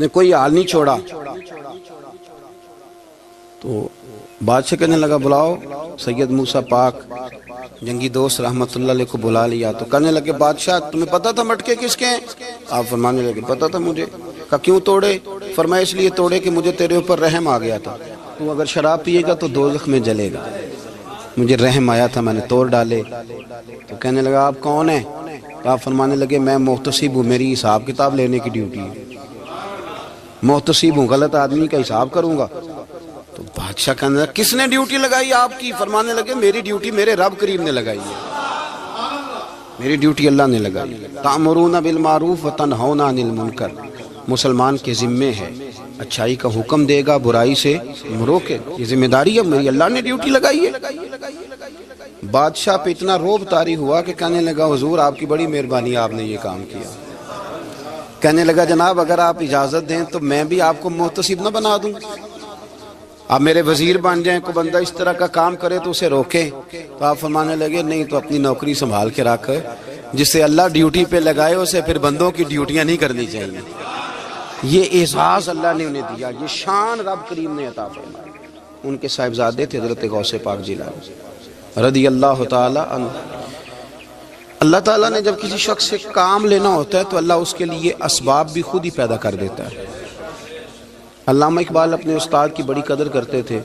نے کوئی حال نہیں چھوڑا. تو بادشاہ کہنے لگا بلاؤ سید موسیٰ پاک جنگی دوست رحمت اللہ علیہ کو بلا لیا. تو کہنے لگے بادشاہ تمہیں پتا تھا مٹکے کس کے ہیں؟ آپ فرمانے لگے پتا تھا مجھے. کہا کیوں توڑے؟ فرمایا اس لیے توڑے کہ مجھے تیرے اوپر رحم آ گیا تھا, تو اگر شراب پیے گا تو دوزخ میں جلے گا, مجھے رحم آیا تھا میں نے توڑ ڈالے. تو کہنے لگا آپ کون ہیں؟ تو آپ فرمانے لگے میں محتسب ہوں, میری حساب کتاب لینے کی ڈیوٹی ہے. محتسب ہوں, غلط آدمی کا حساب کروں گا. تو بادشاہ کہنے لگا کس نے ڈیوٹی لگائی آپ کی؟ فرمانے لگے میری ڈیوٹی میرے رب کریم نے لگائی ہے, میری ڈیوٹی اللہ نے لگائی. تأمرون بالمعروف وتنہون عن المنکر, مسلمان کے ذمے ہے اچھائی کا حکم دے گا, برائی سے روکے, یہ ذمہ داری ہے میری, اللہ نے ڈیوٹی لگائی ہے. بادشاہ پہ اتنا روب طاری ہوا کہ کہنے لگا حضور آپ کی بڑی مہربانی, آپ نے یہ کام کیا. کہنے لگا جناب اگر آپ اجازت دیں تو میں بھی آپ کو محتسب نہ بنا دوں, آپ میرے وزیر بن جائیں, کو بندہ اس طرح کا کام کرے تو اسے روکیں. تو آپ فرمانے لگے نہیں, تو اپنی نوکری سنبھال کے رکھ, جسے اللہ ڈیوٹی پہ لگائے اسے پھر بندوں کی ڈیوٹیاں نہیں کرنی چاہیے. یہ اعزاز اللہ نے انہیں دیا, یہ شان رب کریم نے عطا فرمائی. ان کے صاحبزادے تھے حضرت غوث پاک جیلانی رضی اللہ تعالی عنہ. اللہ تعالیٰ نے جب کسی شخص سے کام لینا ہوتا ہے تو اللہ اس کے لیے اسباب بھی خود ہی پیدا کر دیتا ہے. علامہ اقبال اپنے استاد کی بڑی قدر کرتے تھے,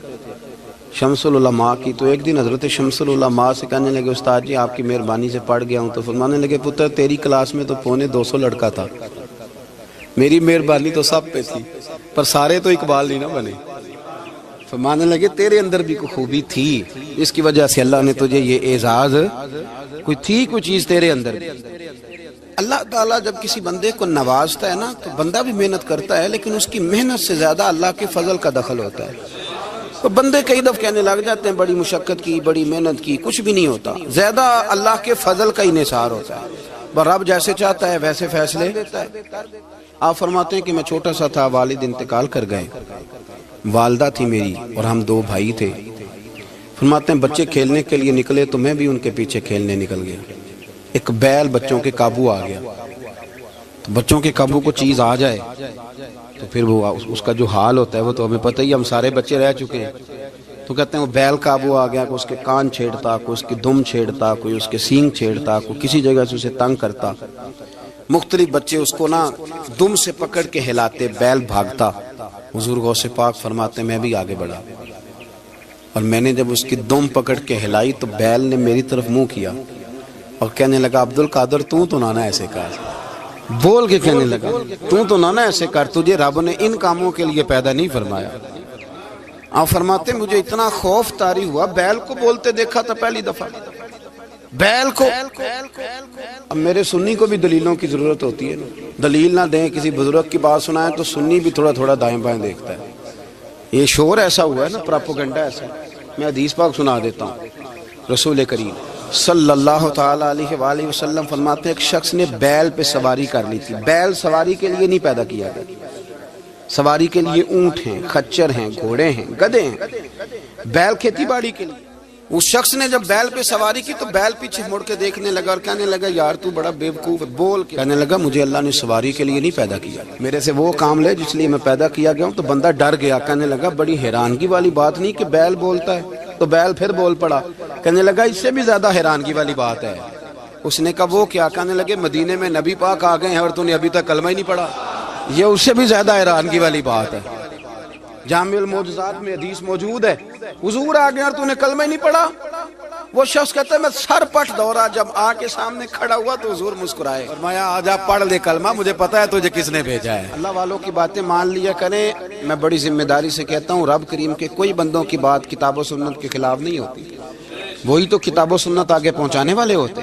شمس العلماء کی. تو ایک دن حضرت شمس العلماء سے کہنے لگے استاد جی آپ کی مہربانی سے پڑھ گیا ہوں. تو فرمانے لگے پتر تیری کلاس میں تو 250 لڑکا تھا, میری مہربانی تو سب پہ تھی, پر سارے تو اقبال نہیں نہ بنے. فرمانے لگے تیرے اندر بھی کوئی خوبی تھی, اس کی وجہ سے اللہ نے تجھے یہ اعزاز, کوئی چیز تیرے اندر بھی. اللہ تعالیٰ جب کسی بندے کو نوازتا ہے نا تو بندہ بھی محنت کرتا ہے, لیکن اس کی محنت سے زیادہ اللہ کے فضل کا دخل ہوتا ہے. تو بندے کئی دفعہ کہنے لگ جاتے ہیں بڑی مشقت کی, بڑی محنت کی, کچھ بھی نہیں ہوتا, زیادہ اللہ کے فضل کا انحصار ہوتا ہے. رب جیسے چاہتا ہے ویسے فیصلے دیتا ہے. آپ فرماتے ہیں کہ میں چھوٹا سا تھا, والد انتقال کر گئے, والدہ تھی میری اور ہم 2 بھائی تھے. فرماتے ہیں بچے کھیلنے کے لیے نکلے تو میں بھی ان کے پیچھے کھیلنے نکل گیا. ایک بیل بچوں کے قابو آ گیا. تو بچوں کے قابو کو چیز آ جائے تو پھر وہ اس کا جو حال ہوتا ہے وہ تو ہمیں پتہ ہی, ہم سارے بچے رہ چکے ہیں. تو کہتے ہیں وہ بیل قابو آ گیا, کوئی اس کے کان چھیڑتا, کوئی اس کی دم چھیڑتا, کوئی اس کے سینگ چھیڑتا, کوئی کسی جگہ سے اسے تنگ کرتا. مختلف بچے اس کو نا دم سے پکڑ کے ہلاتے, بیل بھاگتا. حضور غوث پاک فرماتے میں بھی آگے بڑھا, اور میں نے جب اس کی دم پکڑ کے ہلائی تو بیل نے میری طرف منہ کیا اور کہنے لگا عبد القادر تو نہ ایسے کر, بول کے کہنے لگا تو نہ ایسے کر, تجھے رب نے ان کاموں کے لیے پیدا نہیں فرمایا. آپ فرماتے مجھے اتنا خوف طاری ہوا, بیل کو بولتے دیکھا تھا پہلی دفعہ, بیل کو. اب میرے سنی کو بھی دلیلوں کی ضرورت ہوتی ہے, دلیل نہ دیں, کسی بزرگ کی بات سنائیں تو سنی بھی تھوڑا تھوڑا دائیں بائیں دیکھتا ہے. یہ شور ایسا ہوا ہے نا, پراپوگنڈا ایسا. میں حدیث پاک سنا دیتا ہوں. رسول کریم صلی اللہ تعالی علیہ وآلہ وسلم فرماتے ہیں ایک شخص نے بیل پہ سواری کر لی تھی. بیل سواری کے لیے نہیں پیدا کیا گیا, سواری کے لیے اونٹ ہیں, خچر ہیں, گھوڑے ہیں, گدھے ہیں. بیل کھیتی باڑی کے لیے. اس شخص نے جب بیل پہ سواری کی تو بیل پیچھے مڑ کے دیکھنے لگا اور کہنے لگا یار تو بڑا بیوقوف. بول کے کہنے لگا مجھے اللہ نے سواری کے لیے نہیں پیدا کیا, میرے سے وہ کام لے جس لیے میں پیدا کیا گیا ہوں. تو بندہ ڈر گیا, کہنے لگا بڑی حیرانگی والی بات نہیں کہ بیل بولتا ہے. تو بیل پھر بول پڑا. کہنے لگا اس سے بھی زیادہ حیرانگی والی بات ہے. اس نے کہا وہ کیا؟ کہنے لگے مدینے میں نبی پاک آ گئے ہیں اور تو نے ابھی تک کلمہ ہی نہیں پڑھا. یہ اس سے بھی زیادہ حیرانگی والی بات ہے. جامع المعجزات میں حدیث موجود ہے, حضور آ گئے اور تو نے کلمہ ہی نہیں پڑھا. وہ شخص کہتا ہے میں سر پٹ دورا, جب آ کے سامنے کھڑا ہوا تو حضور مسکرائے, فرمایا آج آپ پڑھ لے کلمہ, مجھے پتا ہے تجھے کس نے بھیجا ہے. اللہ والوں کی باتیں مان لیا کریں. میں بڑی ذمہ داری سے کہتا ہوں رب کریم کے کوئی بندوں کی بات کتاب و سنت کے خلاف نہیں ہوتی, وہی تو کتاب و سنت آگے پہنچانے والے ہوتے.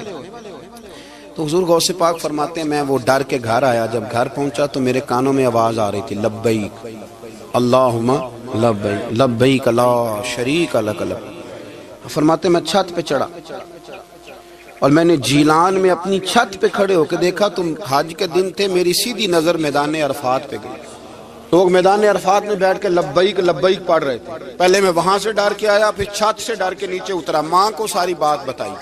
تو حضور غوث پاک فرماتے ہیں میں وہ ڈر کے گھر آیا. جب گھر پہنچا تو میرے کانوں میں آواز آ رہی تھی لبیک اللہم لبیک لبیک لا شریک لک لبیک. فرماتے میں چھت پہ چڑھا اور میں نے جیلان میں اپنی چھت پہ کھڑے ہو کے دیکھا تو حج کے دن تھے, میری سیدھی نظر میدان عرفات پہ گئی. لوگ میدان عرفات میں بیٹھ کے لبیک لبیک پڑھ رہے تھے. پہلے میں وہاں سے ڈر کے آیا, پھر چھت سے ڈر کے نیچے اترا, ماں کو ساری بات بتائی.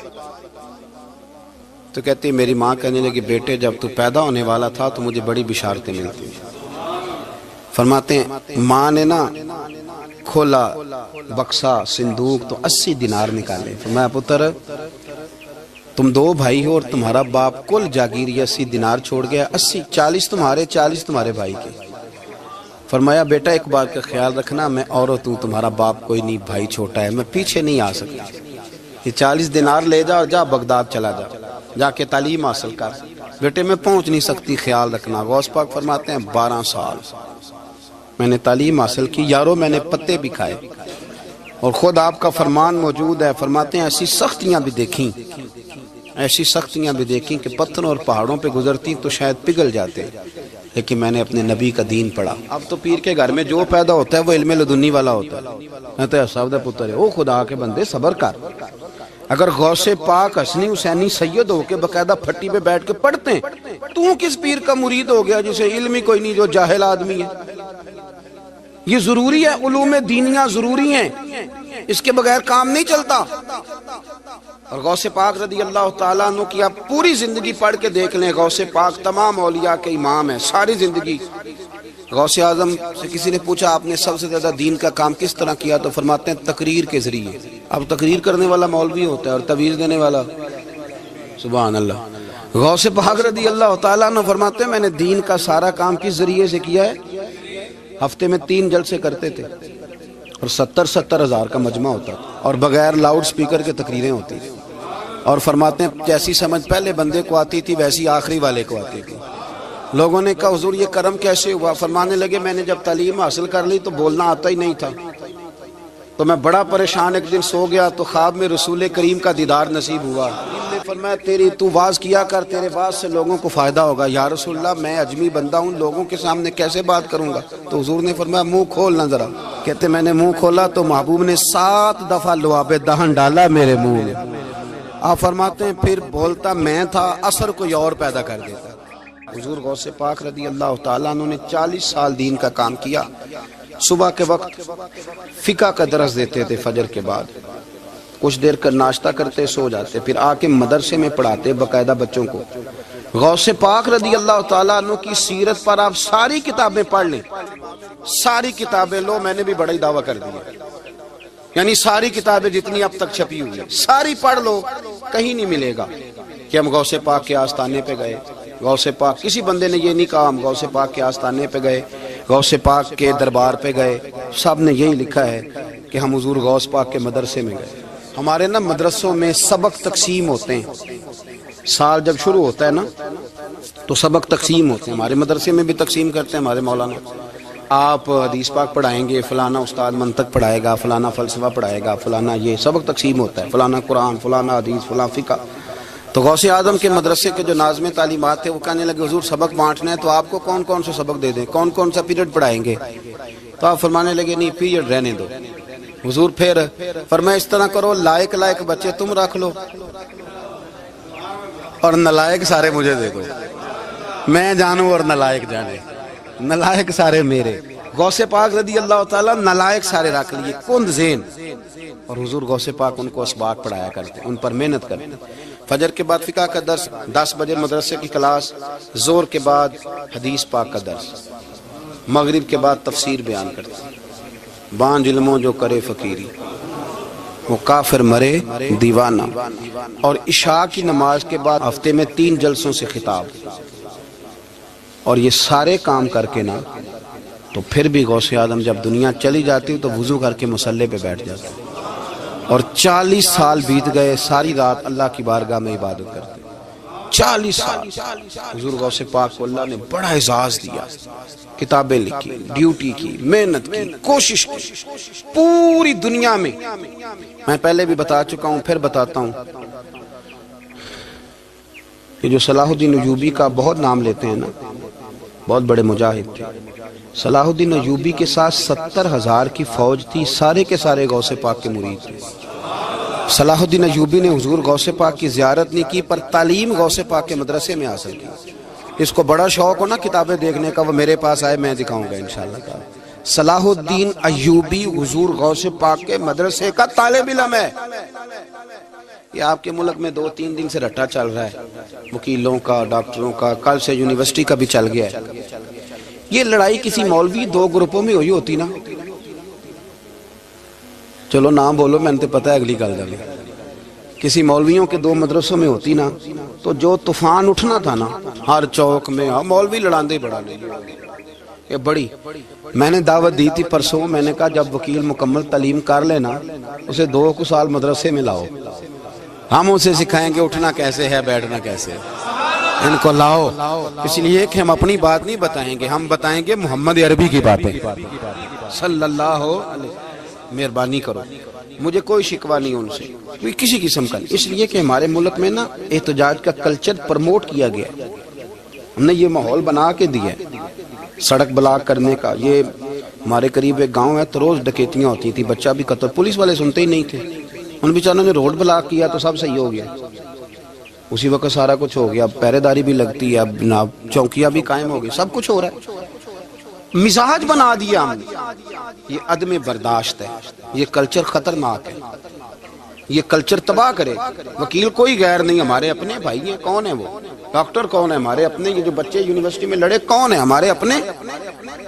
تو کہتی میری ماں کہنے لگی بیٹے جب تو پیدا ہونے والا تھا تو مجھے بڑی بشارتیں ملتی. فرماتے ہیں ماں نے نا کھولا بکسا صندوق تو 80 دینار نکالے. فرمایا پتر تم 2 بھائی ہو اور تمہارا باپ کل جاگیر 80 دینار چھوڑ گیا. 80 40 تمہارے 40 تمہارے بھائی کے. فرمایا بیٹا ایک بات کا خیال رکھنا, میں عورت ہوں, تمہارا باپ کوئی نہیں, بھائی چھوٹا ہے, میں پیچھے نہیں آ سکتا. یہ 40 دینار لے جا اور جا بغداد چلا جا, جا کے تعلیم حاصل کر. بیٹے میں پہنچ نہیں سکتی, خیال رکھنا. غوث پاک فرماتے ہیں 12 سال میں نے تعلیم حاصل کی یارو, میں نے پتے بھی کھائے اور خود آپ کا فرمان موجود ہے. فرماتے ہیں ایسی سختیاں بھی دیکھیں, ایسی سختیاں بھی دیکھیں کہ پتھروں اور پہاڑوں پہ گزرتی تو شاید پگھل جاتے, لیکن میں نے اپنے نبی کا دین پڑھا. اب تو پیر کے گھر میں جو پیدا ہوتا ہے وہ علم لدنی والا ہوتا ہے. میں تو صاحب دا پتر ہے, او خدا کے بندے صبر کر. اگر غوث پاک حسنی حسینی سید ہو کے باقاعدہ پھٹی پہ بیٹھ کے پڑھتے ہیں, تو کس پیر کا مرید ہو گیا جسے علم ہی کوئی نہیں, جو جاہل آدمی ہے. یہ ضروری ہے, علوم دینیاں ضروری ہیں, اس کے بغیر کام نہیں چلتا. اور غوث پاک رضی اللہ تعالیٰ عنہ کی آپ پوری زندگی پڑھ کے دیکھ لیں. غوث پاک تمام اولیاء کے امام ہیں ساری زندگی. غوث اعظم سے کسی نے پوچھا آپ نے سب سے زیادہ دین کا کام کس طرح کیا, تو فرماتے ہیں تقریر کے ذریعے. اب تقریر کرنے والا مولوی ہوتا ہے اور تویز دینے والا, سبحان اللہ. غوث پاک رضی اللہ تعالیٰ عنہ فرماتے ہیں میں نے دین کا سارا کام کس ذریعے سے کیا ہے. ہفتے میں 3 جلسے کرتے تھے اور 70 ہزار کا مجمع ہوتا تھا, اور بغیر لاؤڈ سپیکر کے تقریریں ہوتی تھی. اور فرماتے ہیں جیسی سمجھ پہلے بندے کو آتی تھی ویسی آخری والے کو آتی تھی. لوگوں نے کہا حضور یہ کرم کیسے ہوا؟ فرمانے لگے میں نے جب تعلیم حاصل کر لی تو بولنا آتا ہی نہیں تھا, تو میں بڑا پریشان, ایک دن سو گیا تو خواب میں رسول کریم کا دیدار نصیب ہوا. فرمایا تیری تو واز کیا کر, تیرے واز سے لوگوں کو فائدہ ہوگا. یا رسول اللہ میں اجمی بندہ ہوں, لوگوں کے سامنے کیسے بات کروں گا؟ تو حضور نے فرمایا منہ کھولنا ذرا. کہتے میں نے منہ کھولا تو محبوب نے 7 دفعہ لعاب دہن ڈالا میرے منہ میں. آپ فرماتے ہیں پھر بولتا میں تھا, اثر کوئی اور پیدا کر دیتا. حضور غوث پاک رضی اللہ تعالیٰ عنہ نے 40 سال دین کا کام کیا. صبح کے وقت فقہ کا درس دیتے تھے, فجر کے بعد کچھ دیر کا ناشتہ کرتے سو جاتے, پھر آ کے مدرسے میں پڑھاتے باقاعدہ بچوں کو. غوث پاک رضی اللہ تعالیٰ عنہ کی سیرت پر آپ ساری کتابیں پڑھ لیں, ساری کتابیں لو, میں نے بھی بڑا ہی دعویٰ کر دیا, یعنی ساری کتابیں جتنی اب تک چھپی ہوئی ہیں ساری پڑھ لو, کہیں نہیں ملے گا کہ ہم غوث پاک کے آستانے پہ گئے. غوث پاک کسی بندے نے یہ نہیں کہا ہم غوث پاک کے آستانے پہ گئے, غوث پاک کے دربار پہ گئے. سب نے یہی لکھا ہے کہ ہم حضور غوث پاک کے مدرسے میں گئے. ہمارے نا مدرسوں میں سبق تقسیم ہوتے ہیں, سال جب شروع ہوتا ہے نا تو سبق تقسیم ہوتے ہیں. ہمارے مدرسے میں بھی تقسیم کرتے ہیں ہمارے مولانا. آپ حدیث پاک پڑھائیں گے, فلانا استاد منطق پڑھائے گا, فلانا فلسفہ پڑھائے گا, فلانا یہ سبق تقسیم ہوتا ہے, فلانا قرآن, فلانا حدیث, فلاں فقہ. تو غوث اعظم کے مدرسے کے جو ناظم تعلیمات تھے وہ کہنے لگے حضور سبق بانٹنا ہے تو آپ کو کون کون سے سبق دے دیں, کون کون سا پیریڈ پڑھائیں گے؟ تو آپ فرمانے لگے نہیں پیریڈ رہنے دو. حضور پھر فرمایا اس طرح کرو, لائق بچے تم رکھ لو اور نلائق سارے مجھے دے دو, میں جانوں اور نلائق جانے, نلائق سارے میرے. غوث پاک رضی اللہ تعالیٰ نلائق سارے رکھ لیے, کند ذہن. اور حضور غوث پاک ان کو اسباق پڑھایا کرتے, ان پر محنت کرتے. فجر کے بعد فقہ کا درس, 10 بجے مدرسے کی کلاس, زور کے بعد حدیث پاک کا درس, مغرب کے بعد تفسیر بیان کرتے. بانج علموں جو کرے فقیری وہ کافر مرے دیوانہ. اور عشاء کی نماز کے بعد ہفتے میں 3 جلسوں سے خطاب. اور یہ سارے کام کر کے نا تو پھر بھی غوث اعظم جب دنیا چلی جاتی تو وضو کر کے مصلے پہ بیٹھ جاتے. اور 40 سال بیت گئے, ساری رات اللہ کی بارگاہ میں عبادت کرتے. 40 سال حضور غوث پاک کو اللہ نے بڑا اعزاز دیا, کتابیں لکھی, ڈیوٹی کی, محنت کی, کوشش کی پوری دنیا میں. میں پہلے بھی بتا چکا ہوں, پھر بتاتا ہوں کہ جو صلاح الدین ایوبی کا بہت نام لیتے ہیں نا, بہت بڑے مجاہد تھے. صلاح الدین ایوبی کے ساتھ 70,000 کی فوج تھی, سارے کے سارے غوث پاک کے مرید تھے. صلاح الدین ایوبی نے حضور غوث پاک کی زیارت نہیں کی, پر تعلیم غوث پاک کے مدرسے میں حاصل کی. اس کو بڑا شوق ہو نا کتابیں دیکھنے کا, وہ میرے پاس آئے, میں دکھاؤں گا انشاءاللہ تعالی. صلاح الدین ایوبی حضور غوث پاک کے مدرسے کا طالب علم ہے. یہ آپ کے ملک میں 2-3 دن سے رٹا چل رہا ہے, وکیلوں کا, ڈاکٹروں کا, کل سے یونیورسٹی کا بھی چل گیا ہے. یہ لڑائی کسی مولوی دو گروپوں میں ہوئی ہوتی نا، چلو نام بولو، میں نے تو پتہ ہے اگلی گل جائے، کسی مولویوں کے دو مدرسوں میں ہوتی نا تو جو طوفان اٹھنا تھا نا ہر چوک میں، مولوی لڑاندے بڑا نہیں یہ بڑی۔ میں نے دعوت دی تھی پرسوں، میں نے کہا جب وکیل مکمل تعلیم کر لینا اسے 2 سال مدرسے میں لاؤ، ہم اسے سکھائیں گے اٹھنا کیسے ہے بیٹھنا کیسے ہے، ان کو لاؤ، اس لیے کہ ہم اپنی بات نہیں بتائیں گے، ہم بتائیں گے محمد عربی کی باتیں صلی اللہ علیہ۔ مہربانی کرو، مجھے کوئی شکوہ نہیں ان سے کوئی کسی قسم کا، اس لیے کہ ہمارے ملک میں نا احتجاج کا کلچر پروموٹ کیا گیا، ہم نے یہ ماحول بنا کے دیا ہے سڑک بلاک کرنے کا۔ یہ ہمارے قریب ایک گاؤں ہے تو روز ڈکیتیاں ہوتی تھی، بچہ بھی قتل، پولیس والے سنتے ہی نہیں تھے، ان بیچاروں نے روڈ بلاک کیا تو سب صحیح ہو گیا، اسی وقت سارا کچھ ہو گیا، اب پہرے داری بھی لگتی ہے، اب جناب چوکیاں بھی قائم ہو گئی، سب کچھ ہو رہا ہے۔ مزاج بنا دیا ہم نے، یہ عدم برداشت ہے، یہ کلچر خطرناک ہے، یہ کلچر تباہ کرے۔ وکیل کوئی غیر نہیں، ہمارے اپنے بھائی ہیں، کون ہے وہ؟ ڈاکٹر کون ہے؟ ہمارے اپنے۔ یہ جو بچے یونیورسٹی میں لڑے کون ہے؟ ہمارے اپنے۔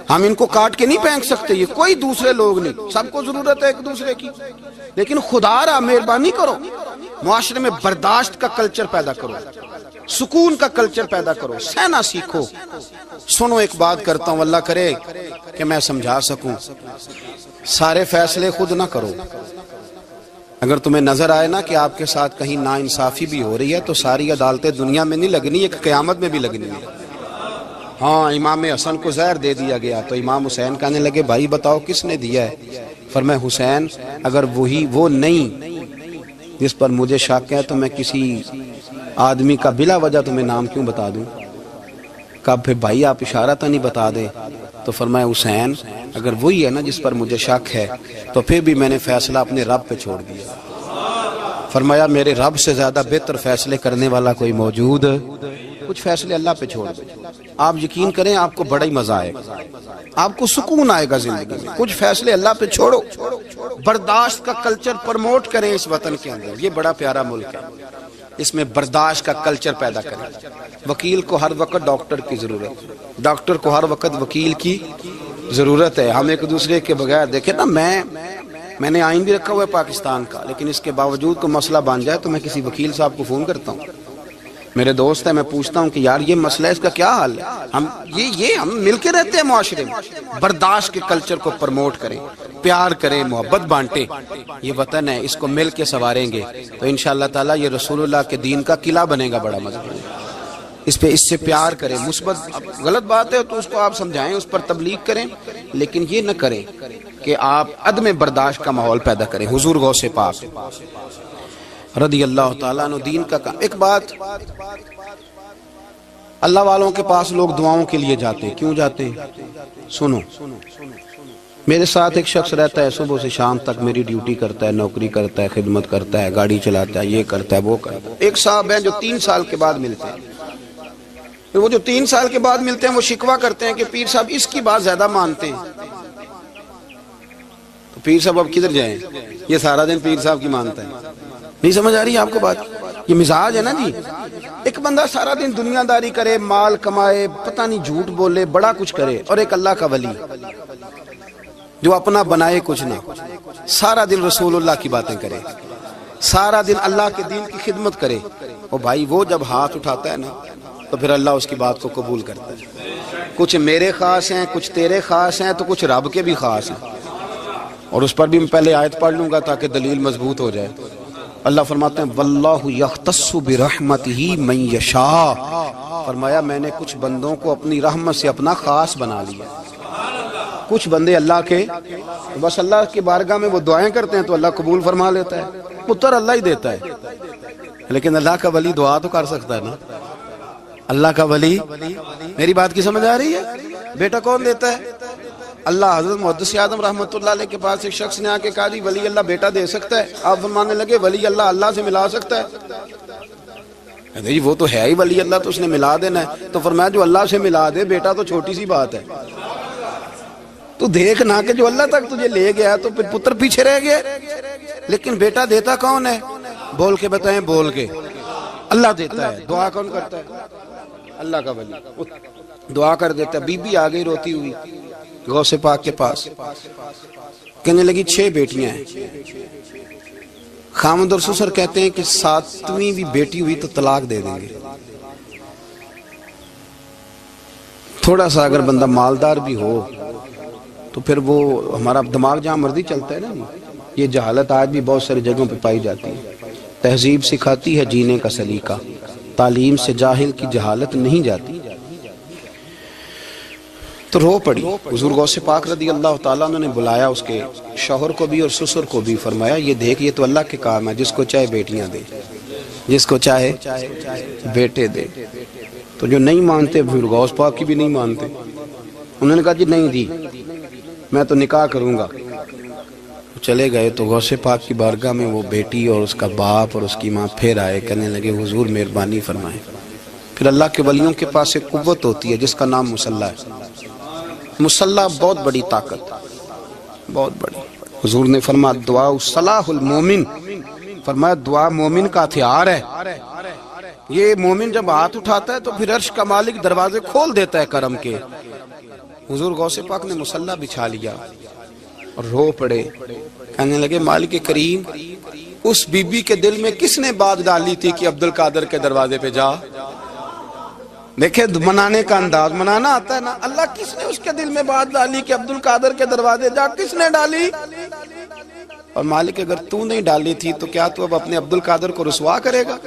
ہم ان کو کاٹ کے نہیں پھینک سکتے، یہ کوئی دوسرے لوگ نہیں، سب کو ضرورت ہے ایک دوسرے کی، لیکن خدا را مہربانی کرو معاشرے میں برداشت کا کلچر پیدا کرو، سکون کا کلچر پیدا کرو، سہنا سیکھو۔ سنو ایک بات کرتا ہوں، اللہ کرے کہ میں سمجھا سکوں، سارے فیصلے خود نہ کرو۔ اگر تمہیں نظر آئے نا کہ آپ کے ساتھ کہیں ناانصافی بھی ہو رہی ہے تو ساری عدالتیں دنیا میں نہیں لگنی، ایک قیامت میں بھی لگنی ہے۔ ہاں امام حسن کو زہر دے دیا گیا تو امام حسین کہنے لگے بھائی بتاؤ کس نے دیا ہے؟ فرمایا حسین اگر وہی وہ نہیں جس پر مجھے شک ہے تو میں کسی آدمی کا بلا وجہ تمہیں نام کیوں بتا دوں؟ کہا پھر بھائی آپ اشارہ تو نہیں بتا دے؟ تو فرمایا حسین اگر وہی ہے نا جس پر مجھے شک ہے تو پھر بھی میں نے فیصلہ اپنے رب پہ چھوڑ دیا۔ فرمایا میرے رب سے زیادہ بہتر فیصلے کرنے والا کوئی موجود؟ کچھ فیصلے اللہ پہ چھوڑ دیں، آپ یقین کریں آپ کو بڑا ہی مزہ آئے گا، آپ کو سکون آئے گا زندگی میں۔ کچھ فیصلے اللہ پہ چھوڑو، برداشت کا کلچر پروموٹ کریں اس وطن کے اندر، یہ بڑا پیارا ملک ہے، اس میں برداشت کا کلچر پیدا کریں۔ وکیل کو ہر وقت ڈاکٹر کی ضرورت ہے، ڈاکٹر کو ہر وقت وکیل کی ضرورت ہے۔ ہم ایک دوسرے کے بغیر دیکھیں نا، میں نے آئین بھی رکھا ہوا ہے پاکستان کا، لیکن اس کے باوجود کوئی مسئلہ بن جائے تو میں کسی وکیل صاحب کو فون کرتا ہوں، میرے دوست ہے، میں پوچھتا ہوں کہ یار یہ مسئلہ ہے، اس کا کیا حل ہے؟ ہم مل کے رہتے ہیں معاشرے میں، برداشت کے کلچر کو پروموٹ کریں، پیار کریں، محبت بانٹیں، یہ وطن ہے اس کو مل کے سنواریں گے تو انشاءاللہ تعالیٰ یہ رسول اللہ کے دین کا قلعہ بنے گا بڑا مضبوط۔ اس سے پیار کریں، مثبت غلط بات ہے تو اس کو آپ سمجھائیں، اس پر تبلیغ کریں، لیکن یہ نہ کریں کہ آپ عدم برداشت کا ماحول پیدا کریں۔ حضور غوث پاک رضی اللہ تعالیٰ عنہ دین کا کام۔ ایک بات، اللہ والوں کے پاس لوگ دعاؤں کے لیے جاتے ہیں، کیوں جاتے ہیں؟ سنو، میرے ساتھ ایک شخص رہتا ہے، صبح سے شام تک میری ڈیوٹی کرتا ہے، نوکری کرتا ہے، خدمت کرتا ہے، گاڑی چلاتا ہے، یہ کرتا ہے وہ کرتا ہے۔ ایک صاحب ہیں جو 3 سال کے بعد ملتے ہیں، وہ جو 3 سال کے بعد ملتے ہیں وہ شکوہ کرتے ہیں کہ پیر صاحب اس کی بات زیادہ مانتے ہیں۔ تو پیر صاحب اب کدھر جائیں، یہ سارا دن پیر صاحب کی مانتا ہے، نہیں سمجھ آ رہی ہے آپ کو بات؟ یہ مزاج ہے نا جی۔ ایک بندہ سارا دن دنیا داری کرے، مال کمائے، پتہ نہیں جھوٹ بولے، بڑا کچھ کرے، اور ایک اللہ کا ولی جو اپنا بنائے کچھ نہ، سارا دن رسول اللہ کی باتیں کرے، سارا دن اللہ کے دین کی خدمت کرے، اور بھائی وہ جب ہاتھ اٹھاتا ہے نا تو پھر اللہ اس کی بات کو قبول کرتا ہے۔ کچھ میرے خاص ہیں، کچھ تیرے خاص ہیں، تو کچھ رب کے بھی خاص ہیں، اور اس پر بھی میں پہلے آیت پڑھ لوں گا تاکہ دلیل مضبوط ہو جائے۔ اللہ فرماتے ہیں واللہ یختص برحمتہ من یشاء، فرمایا میں نے کچھ بندوں کو اپنی رحمت سے اپنا خاص بنا لیا۔ کچھ بندے اللہ کے بس اللہ کی بارگاہ میں وہ دعائیں کرتے ہیں تو اللہ قبول فرما لیتا ہے، پتر اللہ ہی دیتا ہے، لیکن اللہ کا ولی دعا تو کر سکتا ہے نا۔ اللہ کا ولی، میری بات کی سمجھ آ رہی ہے؟ بیٹا کون دیتا ہے؟ اللہ۔ حضرت محدث اعظم رحمۃ اللہ علیہ کے پاس ایک شخص نے آ کے کہا جی ولی اللہ بیٹا دے سکتا ہے؟ آپ فرمانے لگے ولی اللہ اللہ سے ملا سکتا ہے؟ جی وہ تو ہے ہی ولی اللہ، تو اس نے ملا دینا ہے۔ تو فرمایا جو اللہ سے ملا دے بیٹا تو چھوٹی سی بات ہے، تو دیکھ نہ کہ جو اللہ تک تجھے لے گیا تو پھر پتر پیچھے رہ گیا، لیکن بیٹا دیتا کون ہے؟ بول کے بتائیں، بول کے۔ اللہ دیتا ہے۔ دعا کون کرتا ہے؟ اللہ کا ولی۔ دعا کر دیتا. بی بی آ گئی روتی ہوئی غوث پاک کے پاس, کہنے لگی 6 بیٹیاں ہیں. خامد اور سسر کہتے ہیں کہ 7ویں بھی بیٹی ہوئی تو طلاق دے دیں گے. تھوڑا سا اگر بندہ مالدار بھی ہو تو پھر وہ ہمارا دماغ جہاں مرضی چلتا ہے نا. یہ جہالت آج بھی بہت ساری جگہوں پہ پائی جاتی ہے. تہذیب سکھاتی ہے جینے کا سلیقہ, تعلیم سے جاہل کی جہالت نہیں جاتی. تو رو پڑی. حضور غوث پاک رضی اللہ تعالیٰ عنہ نے بلایا اس کے شوہر کو بھی اور سسر کو بھی. فرمایا یہ دیکھ, یہ تو اللہ کے کام ہے, جس کو چاہے بیٹیاں دے, جس کو چاہے بیٹے دے. تو جو نہیں مانتے پھر غوث پاک کی بھی نہیں مانتے. انہوں نے کہا جی نہیں دی, میں تو نکاح کروں گا. چلے گئے تو غوث پاک کی بارگاہ میں وہ بیٹی اور اس کا باپ اور اس کی ماں پھر آئے, کہنے لگے حضور مہربانی فرمائیں. پھر اللہ کے ولیوں کے پاس ایک قوت ہوتی ہے جس کا نام مصلی ہے. مصلی بہت بڑی طاقت, بہت بڑی. حضور نے فرمایا دعا صلاح المومن, فرمایا دعا مومن کا ہتھیار ہے. یہ مومن جب ہاتھ اٹھاتا ہے تو پھر عرش کا مالک دروازے کھول دیتا ہے کرم کے. حضور غوث پاک نے مصلی بچھا لیا اور رو پڑے, کہنے لگے مالک کریم, اس بی بی کے دل میں کس نے بات ڈالی تھی کہ عبد القادر کے دروازے پہ جا. دیکھیں منانے کا انداز, منانا آتا ہے نا. اللہ کس نے اس کے دل میں بات ڈالی کہ عبد القادر کے دروازے جا, کس نے ڈالی؟ اور مالک اگر تو نہیں ڈالی تھی تو کیا تو اب اپنے عبد القادر کو رسوا کرے گا؟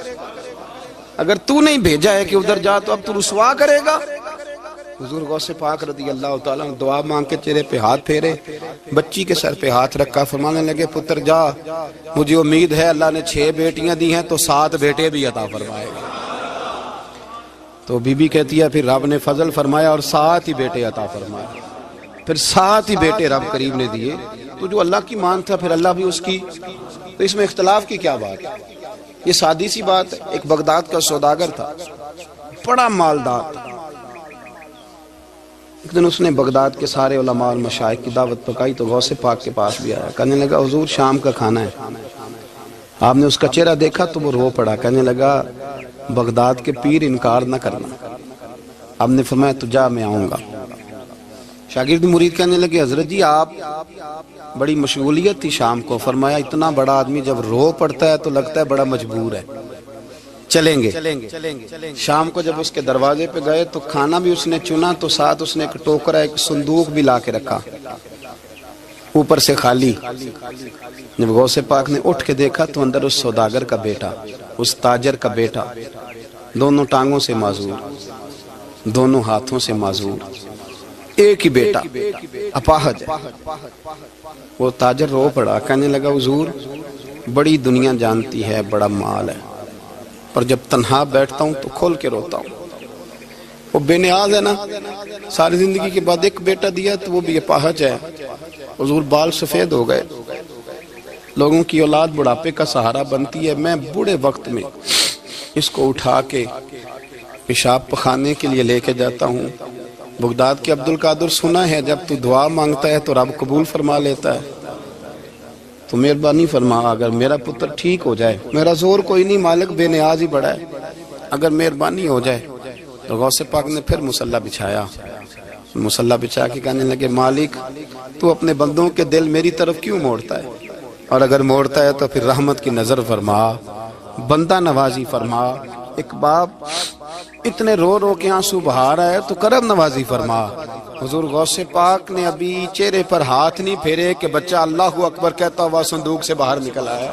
اگر تو نہیں بھیجا ہے کہ ادھر جا تو اب تو رسوا کرے گا؟ حضور غوث پاک رضی اللہ تعالیٰ نے دعا مانگ کے چہرے پہ ہاتھ پھیرے, بچی کے سر پہ ہاتھ رکھا, فرمانے لگے پتر جا, مجھے امید ہے اللہ نے 6 بیٹیاں دی ہیں تو 7 بیٹے بھی عطا فرمائے گا. تو بی بی کہتی ہے پھر رب نے فضل فرمایا اور 7 ہی بیٹے عطا فرمائے. پھر 7 ہی بیٹے رب کریم نے دیے. تو جو اللہ کی مان تھا پھر اللہ بھی اس کی. تو اس میں اختلاف کی کیا بات ہے؟ یہ سادی سی بات ہے. ایک بغداد کا سوداگر تھا, بڑا مالدار تھا. ایک دن اس نے بغداد کے سارے علماء اور مشائخ کی دعوت پکائی تو غوث پاک کے پاس بھی آیا, کہنے لگا حضور شام کا کھانا ہے. آپ نے اس کا چہرہ دیکھا تو وہ رو پڑا, کہنے لگا بغداد کے پیر انکار نہ کرنا. آپ نے فرمایا تو جا, میں آؤں گا. شاگرد مرید کہنے لگے حضرت جی آپ بڑی مشغولیت تھی شام کو. فرمایا اتنا بڑا آدمی جب رو پڑتا ہے تو لگتا ہے بڑا مجبور ہے, چلیں گے. شام کو جب اس کے دروازے پہ گئے تو کھانا بھی اس نے چنا, تو ساتھ اس نے ایک ٹوکرا, ایک صندوق بھی لا کے رکھا, اوپر سے خالی. جب غوث پاک نے اٹھ کے دیکھا تو اندر اس سوداگر کا بیٹا, اس تاجر کا بیٹا, دونوں ٹانگوں سے معذور, دونوں ہاتھوں سے معذور, ایک ہی بیٹا, اپاہج ہے. وہ تاجر رو پڑا, کہنے لگا حضور بڑی دنیا جانتی ہے, بڑا مال ہے, اور جب تنہا بیٹھتا ہوں تو کھول کے روتا ہوں. وہ بے نیاز ہے نا, ساری زندگی کے بعد ایک بیٹا دیا تو وہ بھی اپاہج ہے. حضور بال سفید ہو گئے. لوگوں کی اولاد بڑھاپے کا سہارا بنتی ہے. میں بوڑھے وقت میں اس کو اٹھا کے پیشاب پخانے کے لیے لے کے جاتا ہوں. بغداد کے عبد القادر سنا ہے جب تو دعا مانگتا ہے تو رب قبول فرما لیتا ہے. تو مہربانی فرما, اگر میرا پتر ٹھیک ہو جائے, میرا زور کوئی نہیں, مالک بے نیاز ہی بڑا ہے, اگر مہربانی ہو جائے. تو غوث پاک نے پھر مصلی بچھایا. مصلی بچھا کے کہنے لگے مالک تو اپنے بندوں کے دل میری طرف کیوں موڑتا ہے, اور اگر موڑتا ہے تو پھر رحمت کی نظر فرما, بندہ نوازی فرما. ایک باپ اتنے رو رو کے آنسو بہا رہا ہے تو کرم نوازی فرما. حضور غوث پاک نے ابھی چہرے پر ہاتھ نہیں پھیرے کہ بچہ اللہ اکبر کہتا ہوا صندوق سے باہر نکل آیا.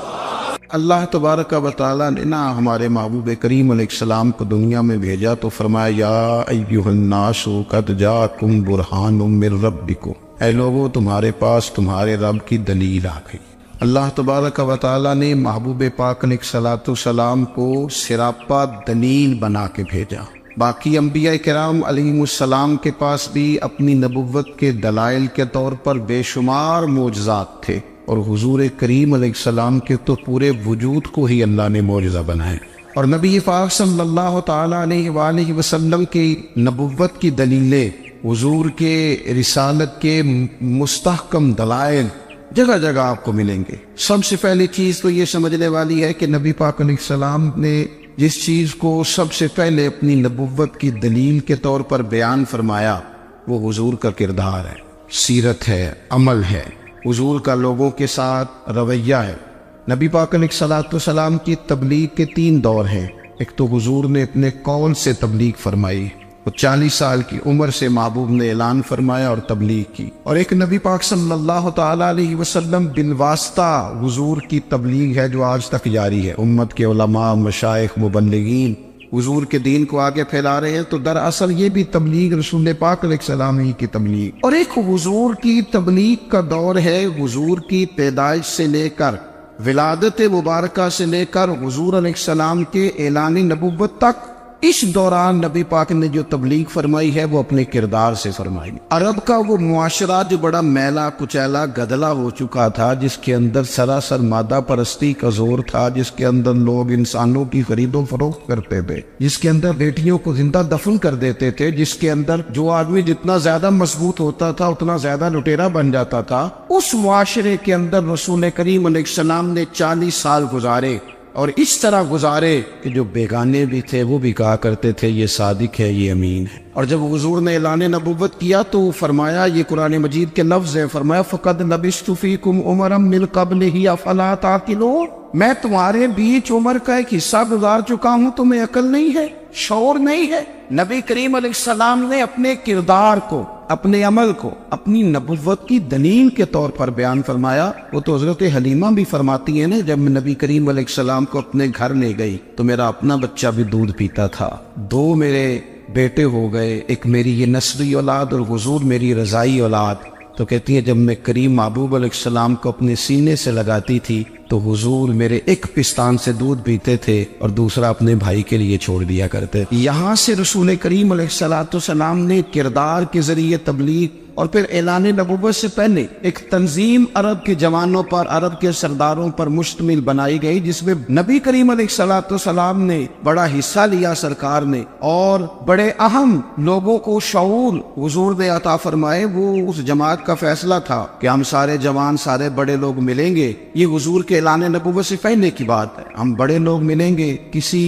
اللہ تبارک و تعالیٰ نے نا ہمارے محبوب کریم علیہ السلام کو دنیا میں بھیجا تو فرمایا یا ایھا الناس قد جاءکم برہان من ربکم, اے لوگو تمہارے پاس تمہارے رب کی دلیل آ گئی. اللہ تبارک و تعالیٰ نے محبوب پاک علیہ السلام کو سراپا دلیل بنا کے بھیجا. باقی انبیاء کرام علیہم السلام کے پاس بھی اپنی نبوت کے دلائل کے طور پر بے شمار معجزات تھے, اور حضور کریم علیہ السلام کے تو پورے وجود کو ہی اللہ نے معجزہ بنایا. اور نبی پاک صلی اللہ تعالیٰ علیہ وآلہ وسلم کی نبوت کی دلیلیں, حضور کے رسالت کے مستحکم دلائل جگہ جگہ آپ کو ملیں گے. سب سے پہلی چیز تو یہ سمجھنے والی ہے کہ نبی پاک علیہ السلام نے جس چیز کو سب سے پہلے اپنی نبوت کی دلیل کے طور پر بیان فرمایا وہ حضور کا کردار ہے، سیرت ہے، عمل ہے، حضور کا لوگوں کے ساتھ رویہ ہے۔ نبی پاک علیہ الصلوۃ والسلام کی تبلیغ کے 3 دور ہیں۔ ایک تو حضور نے اپنے قول سے تبلیغ فرمائی، وہ 40 سال کی عمر سے محبوب نے اعلان فرمایا اور تبلیغ کی، اور ایک نبی پاک صلی اللہ تعالی علیہ وسلم بالواسطہ حضور کی تبلیغ ہے جو آج تک جاری ہے۔ امت کے علماء، مشائخ، مبلغین حضور کے دین کو آگے پھیلا رہے ہیں، تو دراصل یہ بھی تبلیغ رسول پاک علیہ السلام ہی کی تبلیغ۔ اور ایک حضور کی تبلیغ کا دور ہے، حضور کی پیدائش سے لے کر ولادت مبارکہ سے لے کر حضور علیہ السلام کے اعلان نبوت تک۔ اس دوران نبی پاک نے جو تبلیغ فرمائی ہے وہ اپنے کردار سے فرمائی۔ عرب کا وہ معاشرہ جو بڑا میلا کچیلا گدلا ہو چکا تھا، جس کے اندر سراسر مادہ پرستی کا زور تھا، جس کے اندر لوگ انسانوں کی خرید و فروخت کرتے تھے، جس کے اندر بیٹیوں کو زندہ دفن کر دیتے تھے، جس کے اندر جو آدمی جتنا زیادہ مضبوط ہوتا تھا اتنا زیادہ لٹیرا بن جاتا تھا، اس معاشرے کے اندر رسول کریم علیہ السلام نے 40 سال گزارے، اور اس طرح گزارے کہ جو بیگانے بھی تھے وہ بھی کہا کرتے تھے یہ صادق ہے، یہ امین ہے۔ اور جب حضور نے اعلان نبوت کیا تو فرمایا، یہ قرآن مجید کے لفظ ہیں، فرمایا فَقَدْ لَبِثْتُ فِيكُمْ عُمَرًا مِّن قَبْلِهِ أَفَلَا تَعْقِلُونَ، میں تمہارے بیچ عمر کا ایک حصہ گزار چکا ہوں، تمہیں عقل نہیں ہے، شعور نہیں ہے۔ نبی کریم علیہ السلام نے اپنے کردار کو، اپنے عمل کو اپنی نبوت کی دلیل کے طور پر بیان فرمایا۔ وہ تو حضرت حلیمہ بھی فرماتی ہیں نا، جب میں نبی کریم علیہ السلام کو اپنے گھر لے گئی تو میرا اپنا بچہ بھی دودھ پیتا تھا، 2 میرے بیٹے ہو گئے، ایک میری یہ نسلی اولاد اور حضور میری رضائی اولاد۔ تو کہتی ہیں جب میں کریم محبوب علیہ السلام کو اپنے سینے سے لگاتی تھی تو حضور میرے ایک پستان سے دودھ پیتے تھے اور دوسرا اپنے بھائی کے لیے چھوڑ دیا کرتے۔ یہاں سے رسول کریم علیہ السلام نے کردار کے ذریعے تبلیغ اور پھر اعلان نبوت سے پہلے ایک تنظیم عرب کے جوانوں پر، عرب کے سرداروں پر مشتمل بنائی گئی، جس میں نبی کریم علیہ السلام نے بڑا حصہ لیا سرکار نے، اور بڑے اہم لوگوں کو شعور حضور نے عطا فرمائے۔ وہ اس جماعت کا فیصلہ تھا کہ ہم سارے جوان، سارے بڑے لوگ ملیں گے، یہ حضور کے اعلان نبوت سے پہلے کی بات ہے، ہم بڑے لوگ ملیں گے، کسی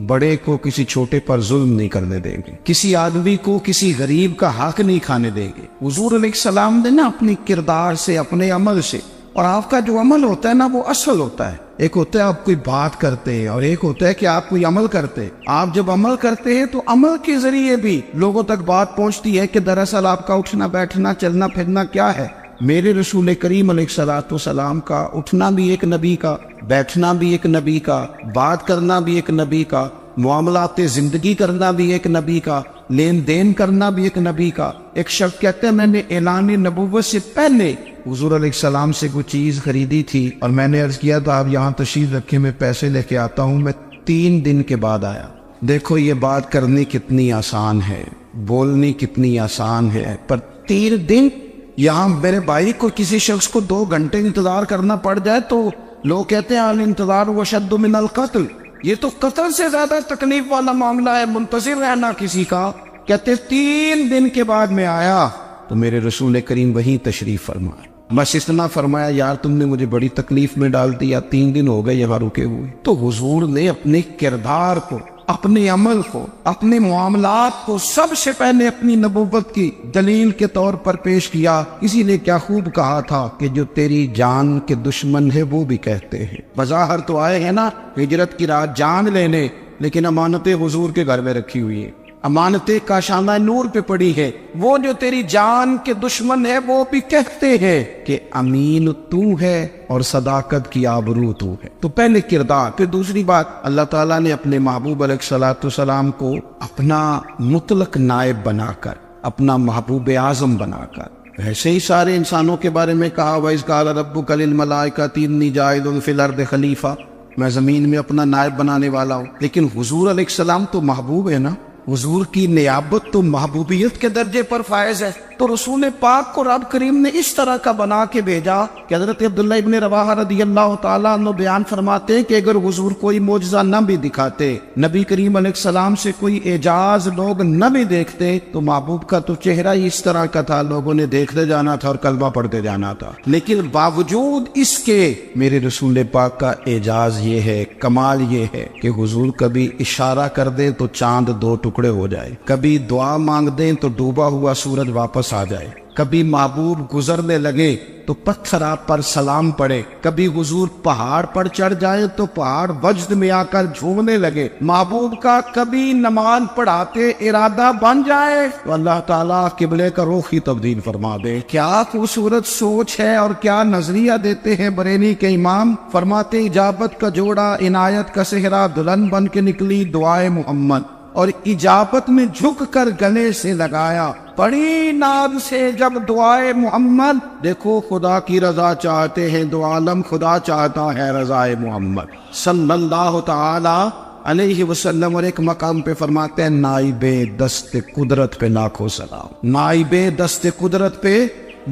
بڑے کو کسی چھوٹے پر ظلم نہیں کرنے دیں گے، کسی آدمی کو کسی غریب کا حق نہیں کھانے دیں گے۔ حضور علیہ السلام نے نا اپنی کردار سے، اپنے عمل سے، اور آپ کا جو عمل ہوتا ہے نا وہ اصل ہوتا ہے، ایک ہوتا ہے آپ کوئی بات کرتے ہیں اور ایک ہوتا ہے کہ آپ کوئی عمل کرتے ہیں۔ آپ جب عمل کرتے ہیں تو عمل کے ذریعے بھی لوگوں تک بات پہنچتی ہے کہ دراصل آپ کا اٹھنا بیٹھنا چلنا پھرنا کیا ہے۔ میرے رسول کریم علیہ السلام کا اٹھنا بھی ایک نبی کا، بیٹھنا بھی ایک نبی کا، بات کرنا بھی ایک نبی کا، معاملات زندگی کرنا بھی ایک نبی کا، لین دین کرنا بھی ایک نبی کا۔ ایک شخص کہتے ہیں میں نے اعلان نبوت سے پہلے حضور علیہ السلام سے کوئی چیز خریدی تھی اور میں نے عرض کیا تو آپ یہاں تشریف رکھیں، میں پیسے لے کے آتا ہوں، میں 3 دن کے بعد آیا۔ دیکھو یہ بات کرنی کتنی آسان ہے، بولنی کتنی آسان ہے، پر 3 دن یہاں میرے بھائی کو کسی شخص کو 2 گھنٹے انتظار کرنا پڑ جائے تو لوگ کہتے ہیں الانتظار وشد من القتل، یہ تو قتل سے زیادہ تکلیف والا معاملہ ہے، منتظر رہنا کسی کا۔ کہتے 3 دن کے بعد میں آیا تو میرے رسول کریم وہیں تشریف فرمایا، بس اتنا فرمایا یار تم نے مجھے بڑی تکلیف میں ڈال دیا، 3 دن ہو گئے یہاں رکے ہوئے۔ تو حضور نے اپنے کردار کو، اپنے عمل کو، اپنے معاملات کو سب سے پہلے اپنی نبوت کی دلیل کے طور پر پیش کیا۔ اسی نے کیا خوب کہا تھا کہ جو تیری جان کے دشمن ہے وہ بھی کہتے ہیں، بظاہر تو آئے ہیں نا ہجرت کی رات جان لینے، لیکن امانتیں حضور کے گھر میں رکھی ہوئی ہیں، امانتیں کاشانہ نور پہ پڑی ہے۔ وہ جو تیری جان کے دشمن ہے وہ بھی کہتے ہیں کہ امین تو ہے اور صداقت کی آبرو تو ہے۔ تو پہلے کردار، پھر دوسری بات، اللہ تعالیٰ نے اپنے محبوب علیہ السلام کو اپنا مطلق نائب بنا کر، اپنا محبوب اعظم بنا کر، ویسے ہی سارے انسانوں کے بارے میں کہا وَإِذْ قَالَ رَبُّكَ لِلْمَلَائِكَةِ إِنِّي جَاعِلٌ فِي الْأَرْضِ خَلِيفَةً، میں زمین میں اپنا نائب بنانے والا ہوں۔ لیکن حضور علیہ السلام تو محبوب ہے نا، حضور کی نیابت تو محبوبیت کے درجے پر فائز ہے۔ تو رسول پاک کو رب کریم نے اس طرح کا بنا کے بھیجا کہ حضرت عبداللہ ابن رواحہ رضی اللہ تعالیٰ عنہ بیان فرماتے ہیں کہ اگر حضور کوئی معجزہ نہ بھی دکھاتے، نبی کریم علیہ السلام سے کوئی اعجاز لوگ نہ بھی دیکھتے، تو محبوب کا تو چہرہ ہی اس طرح کا تھا، لوگوں نے دیکھتے جانا تھا اور کلمہ پڑھتے جانا تھا۔ لیکن باوجود اس کے میرے رسول پاک کا اعجاز یہ ہے، کمال یہ ہے کہ حضور کبھی اشارہ کر دیں تو چاند 2 ٹکڑے ہو جائے، کبھی دعا مانگ دیں تو ڈوبا ہوا سورج واپس آ جائے، کبھی محبوب گزرنے لگے تو پتھر آپ پر سلام پڑے، کبھی حضور پہاڑ پر چڑھ جائے تو پہاڑ وجد میں آ کر جھومنے لگے، محبوب کا کبھی نماز پڑھاتے ارادہ بن جائے تو اللہ تعالیٰ قبلے کا رخ ہی تبدیل فرما دے۔ کیا خوبصورت سوچ ہے اور کیا نظریہ دیتے ہیں بریلی کے امام، فرماتے اجابت کا جوڑا عنایت کا صحرا دلہن بن کے نکلی دعائے محمد، اور اجابت میں جھک کر گلے سے لگایا بڑی ناز سے جب دعائے محمد، دیکھو خدا کی رضا چاہتے ہیں دو عالم، خدا چاہتا ہے رضائے محمد صلی اللہ تعالی علیہ وسلم۔ اور ایک مقام پہ فرماتے ہیں نائب دست قدرت پہ لاکھوں سلام، نائب دست قدرت پہ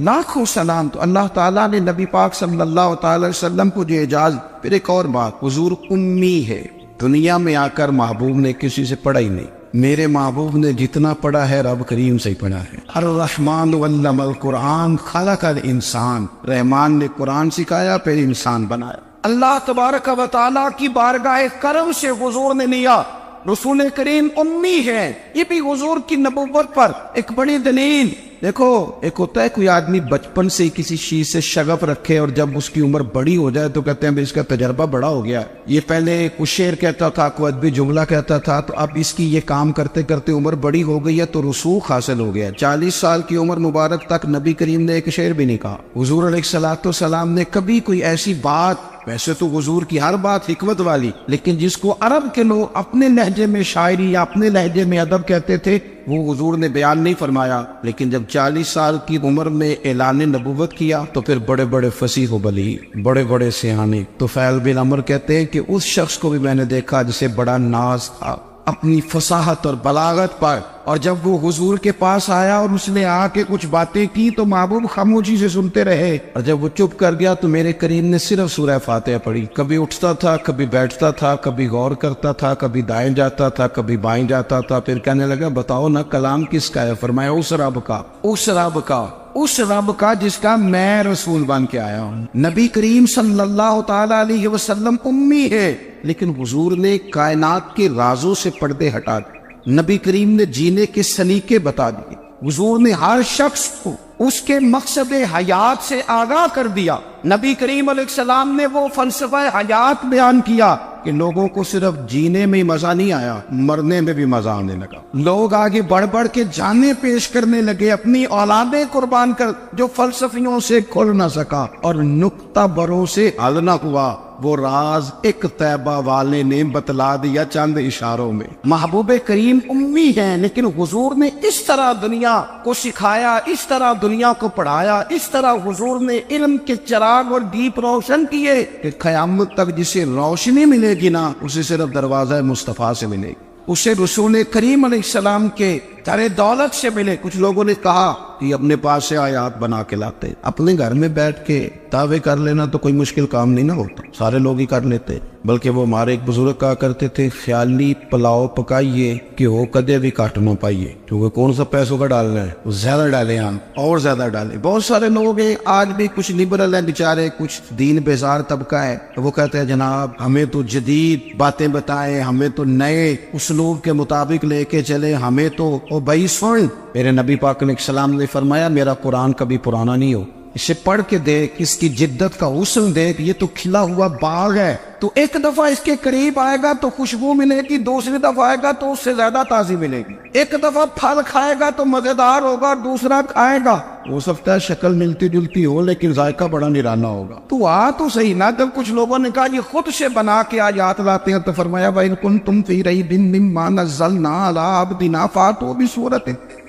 لاکھوں سلام۔ تو اللہ تعالیٰ نے نبی پاک صلی اللہ تعالی وسلم کو جو اعجاز۔ پھر ایک اور بات، حضور امی ہے، دنیا میں آ کر محبوب نے کسی سے پڑھا ہی نہیں، میرے محبوب نے جتنا پڑھا ہے رب کریم سے ہی پڑھا ہے۔ الرحمن علم القرآن خلق الانسان، رحمان نے قرآن سکھایا پھر انسان بنایا۔ اللہ تبارک و تعالیٰ کی بارگاہ کرم سے حضور نے لیا، رسول کریم امی ہے، یہ بھی حضور کی نبوت پر ایک بڑی دلیل۔ دیکھو ایک ہوتا ہے کوئی آدمی بچپن سے کسی چیز سے شغف رکھے اور جب اس کی عمر بڑی ہو جائے تو کہتے ہیں اس کا تجربہ بڑا ہو گیا، یہ پہلے کچھ شعر کہتا تھا، کوئی ادبی جملہ کہتا تھا، تو اب اس کی یہ کام کرتے کرتے عمر بڑی ہو گئی ہے تو رسوخ حاصل ہو گیا۔ 40 سال کی عمر مبارک تک نبی کریم نے ایک شعر بھی نہیں کہا۔ حضور علیہ الصلوۃ والسلام نے کبھی کوئی ایسی بات، ویسے تو حضور کی ہر بات حکمت والی، لیکن جس کو عرب کے لوگ اپنے لہجے میں شاعری یا اپنے لہجے میں ادب کہتے تھے، وہ حضور نے بیان نہیں فرمایا۔ لیکن جب 40 سال کی عمر میں اعلان نبوت کیا تو پھر بڑے بڑے فصیح و بلیغ، بڑے بڑے سیانے طفیل بن عمر کہتے ہیں کہ اس شخص کو بھی میں نے دیکھا جسے بڑا ناز تھا اپنی فصاحت اور بلاغت پر، اور جب وہ حضور کے پاس آیا اور اس نے آ کے کچھ باتیں کی تو محبوب خاموشی سے سنتے رہے، اور جب وہ چپ کر گیا تو میرے کریم نے صرف سورہ فاتحہ پڑھی۔ کبھی اٹھتا تھا، کبھی بیٹھتا تھا، کبھی غور کرتا تھا، کبھی دائیں جاتا تھا، کبھی بائیں جاتا تھا، پھر کہنے لگا بتاؤ نا کلام کس کا ہے؟ فرمایا اس رب کا، اس رب کا، اس رب کا جس کا میں رسول بن کے آیا ہوں۔ نبی کریم صلی اللہ تعالی علیہ وسلم امی ہے، لیکن حضور نے کائنات کے رازوں سے پردے ہٹا دیے، نبی کریم نے جینے کے سلیقے بتا دیے، حضور نے ہر شخص کو اس کے مقصد حیات سے آگاہ کر دیا۔ نبی کریم علیہ السلام نے وہ فلسفہ حیات بیان کیا کہ لوگوں کو صرف جینے میں مزہ نہیں آیا، مرنے میں بھی مزہ آنے لگا۔ لوگ آگے بڑھ بڑھ کے جانیں پیش کرنے لگے، اپنی اولادیں قربان کر، جو فلسفیوں سے کھل نہ سکا اور نکتہ بروں سے حل نہ ہوا، وہ راز ایک طیبہ والے نے بتلا دیا چند اشاروں میں۔ محبوب کریم امی ہیں، لیکن حضور نے اس طرح دنیا کو سکھایا، اس طرح دنیا کو پڑھایا، اس طرح حضور نے علم کے چراغ اور دیپ روشن کیے کہ قیامت تک جسے روشنی ملے گی نا، اسے صرف دروازہ مصطفیٰ سے ملے گی، اسے رسول کریم علیہ السلام کے در دولت سے ملے۔ کچھ لوگوں نے کہا کہ اپنے پاس سے آیات بنا کے لاتے، اپنے گھر میں بیٹھ کے دعوے کر لینا تو کوئی مشکل کام نہیں نہ ہوتا، سارے لوگ ہی کر لیتے، بلکہ وہ ہمارے ایک بزرگ کہا کرتے تھے خیالی پلاؤ پکائیے کہ وہ کدے بھی کاٹ نہ پائیے، کیونکہ کون سا پیسوں کا ڈالنا ہے، زیادہ ڈالیں آپ اور زیادہ ڈالیں۔ بہت سارے لوگ ہیں آج بھی، کچھ لبرل ہیں بیچارے، کچھ دین بیزار طبقہ ہے، وہ کہتے ہیں جناب ہمیں تو جدید باتیں بتائیں، ہمیں تو نئے اسلوب کے مطابق لے کے چلے، ہمیں تو او بھائی سن، میرے نبی پاک علیہ السلام نے فرمایا میرا قرآن کبھی پرانا نہیں ہو، اسے پڑھ کے دیکھ، اس کی جدت کا حسن دیکھ، یہ تو کھلا ہوا باغ ہے، تو ایک دفعہ اس کے قریب آئے گا تو خوشبو ملے گی، دوسری دفعہ آئے گا تو اس سے زیادہ تازی ملے گی، ایک دفعہ پھل کھائے گا تو مزیدار ہوگا، دوسرا کھائے گا ہو سکتا ہے شکل ملتی جلتی ہو لیکن ذائقہ بڑا نرالا ہوگا۔ تو تو صحیح نا، جب کچھ لوگوں نے کہا یہ خود سے بنا کے آیات لاتے ہیں تو فرمایا وَإِن كُنتُمْ فِي رَيْبٍ مِّمَّا نَزَّلْنَا عَلَىٰ عَبْدِنَا فَأْتُوا بِسُورَةٍ،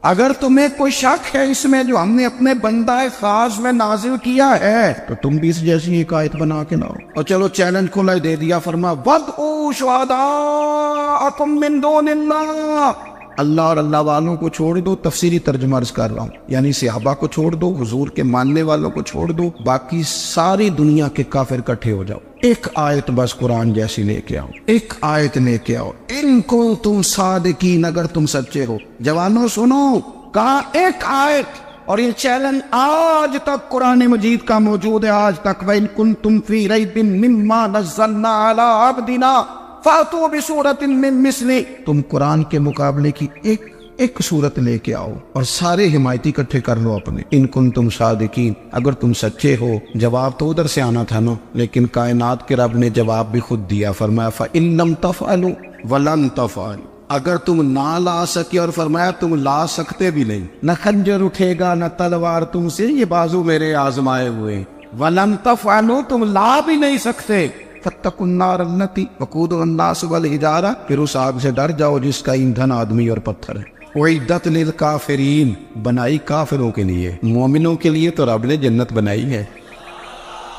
اگر تمہیں کوئی شک ہے اس میں جو ہم نے اپنے بندہ خاص میں نازل کیا ہے تو تم بھی اس جیسی ایک آیت بنا کے لاؤ۔ اور چلو چیلنج کھلا دے دیا، فرما وَادْعُوا شُهَدَاءَكُم مِّن دُونِ اللَّهِ، اللہ اور اللہ والوں کو چھوڑ دو، تفسیری ترجمہ عرض کر رہا ہوں، یعنی صحابہ کو چھوڑ دو، حضور کے ماننے والوں کو چھوڑ دو، باقی ساری دنیا کے کافر اکٹھے ہو جاؤ، ایک آیت بس قرآن جیسی لے کے آؤ، ایک آیت لے کے آؤ، ان کنتم صادقین، اگر تم سچے ہو۔ جوانوں سنو، کہا ایک آیت، اور یہ چیلنج آج تک قرآن مجید کا موجود ہے، آج تک۔ وَإِن كُنتُمْ فِي رَيْبٍ مِّمَّا نَزَّلْنَا عَلَىٰ عَبْدِنَا فَأْتُوا بِسُورَةٍ مِّن مِّثْلِهِ، تم قرآن کے مقابلے کی ایک صورت لے کے آؤ اور سارے حمایتی اکٹھے کر لو اپنے۔ ان کنتم صادقین، اگر تم سچے ہو۔ جواب تو ادھر سے آنا تھا نا، لیکن کائنات کے رب نے جواب بھی خود دیا، فرمایا فَإِن لَّمْ تَفْعَلُوا وَلَن تَفْعَلُوا، اگر تم نہ لا سکے، اور فرمایا تم لا سکتے بھی نہیں، نہ خنجر اٹھے گا نہ تلوار تم سے، یہ بازو میرے آزمائے ہوئے، وَلَن تَفْعَلُوا، تم لا بھی نہیں سکتے، فَاتَّقُوا النَّارَ الَّتِي وَقُودُهَا النَّاسُ وَالْحِجَارَةُ، پھر اس آگ سے ڈر جاؤ جس کا ایندھن آدمی اور پتھر ہے۔ اعدت للکافرین، بنائی کافروں کے لیے، مومنوں کے لیے تو رب نے جنت بنائی ہے۔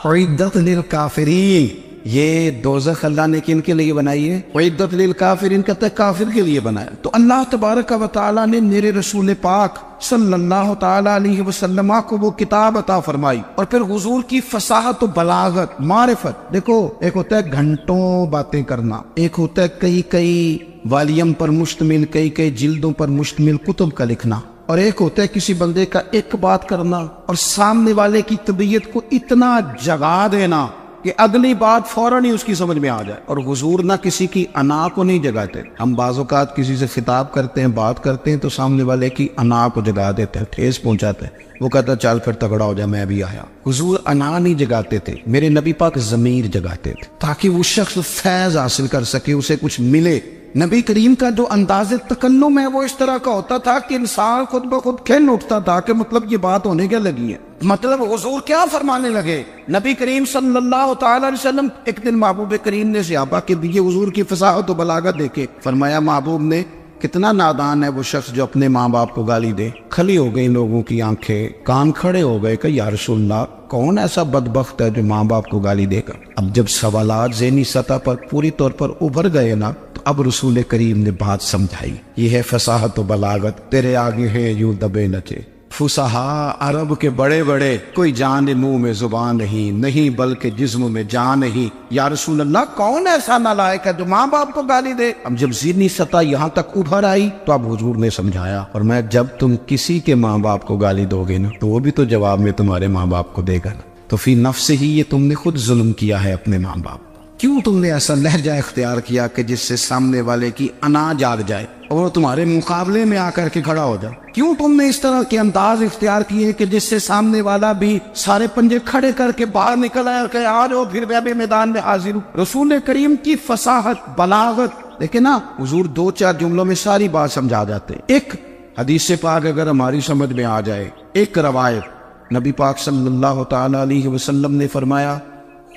اعدت للکافرین، یہ دوزخ اللہ نے کن کے لیے بنائی ہے؟ اعدت للکافرین کہتا ہے کافر کے لیے بنایا۔ تو اللہ تبارک و تعالیٰ نے میرے رسول پاک صلی اللہ تعالیٰ علیہ وسلم کو وہ کتاب عطا فرمائی، اور پھر حضور کی فصاحت و بلاغت، معرفت۔ دیکھو، ایک ہوتا ہے گھنٹوں باتیں کرنا، ایک ہوتا ہے کئی والیم پر مشتمل، کئی جلدوں پر مشتمل کتب کا لکھنا، اور ایک ہوتا ہے کسی بندے کا ایک بات کرنا اور سامنے والے کی طبیعت کو اتنا جگا دینا کہ اگلی بات فوراً ہی اس کی سمجھ میں آ جائے۔ اور حضور نہ کسی کی انا کو نہیں جگاتے۔ ہم بعض اوقات کسی سے خطاب کرتے ہیں، بات کرتے ہیں، تو سامنے والے کی انا کو جگا دیتے ہیں، ٹھیس پہنچاتے ہیں، وہ کہتا ہے چل پھر تگڑا ہو جائے، میں بھی آیا۔ حضور انا نہیں جگاتے تھے، میرے نبی پاک ضمیر جگاتے تھے، تاکہ وہ شخص فیض حاصل کر سکے، اسے کچھ ملے۔ نبی کریم کا جو انداز تکلم ہے وہ اس طرح کا ہوتا تھا کہ انسان خود بخود کھل اٹھتا تھا کہ مطلب یہ بات ہونے کیا لگی ہے، مطلب حضور کیا فرمانے لگے۔ نبی کریم صلی اللہ تعالی علیہ وسلم، ایک دن محبوب کریم نے صحابہ کے دیے حضور کی فصاحت و بلاغت دیکھے، فرمایا محبوب نے کتنا نادان ہے وہ شخص جو اپنے ماں باپ کو گالی دے۔ کھلی ہو گئی لوگوں کی آنکھیں، کان کھڑے ہو گئے کہ یا رسول اللہ، کون ایسا بدبخت ہے جو ماں باپ کو گالی دے گا؟ اب جب سوالات ذہنی سطح پر پوری طور پر ابھر گئے نا، تو اب رسول کریم نے بات سمجھائی۔ یہ ہے فصاحت و بلاغت، تیرے آگے ہے یوں دبے نچے۔ فصحا عرب کے بڑے بڑے، کوئی جان منہ میں زبان نہیں بلکہ جسم میں جان نہیں۔ یا رسول اللہ، کون ایسا نالائق ہے جو ماں باپ کو گالی دے؟ اب جب ذہنی سطح یہاں تک ابھر آئی تو اب حضور نے سمجھایا، اور میں جب تم کسی کے ماں باپ کو گالی دو گے نا، تو وہ بھی تو جواب میں تمہارے ماں باپ کو دے گا نا، تو فی نفس ہی یہ تم نے خود ظلم کیا ہے اپنے ماں باپ۔ کیوں تم نے ایسا لہجہ اختیار کیا کہ جس سے سامنے والے کی انا جاگ جائے اور وہ تمہارے مقابلے میں آ کر کے کھڑا ہو جائے؟ کیوں تم نے اس طرح کے انداز اختیار کیے کہ جس سے سامنے والا بھی سارے پنجے کھڑے کر کے باہر نکل آئے کہ آ جاؤ پھر میں بھی میدان میں حاضر ہوں؟ رسول کریم کی فصاحت، بلاغت دیکھیں نا، حضور 2-4 جملوں میں ساری بات سمجھا جاتے ہیں۔ ایک حدیث پاک اگر ہماری سمجھ میں آ جائے، ایک روایت، نبی پاک صلی اللہ تعالی علیہ وسلم نے فرمایا،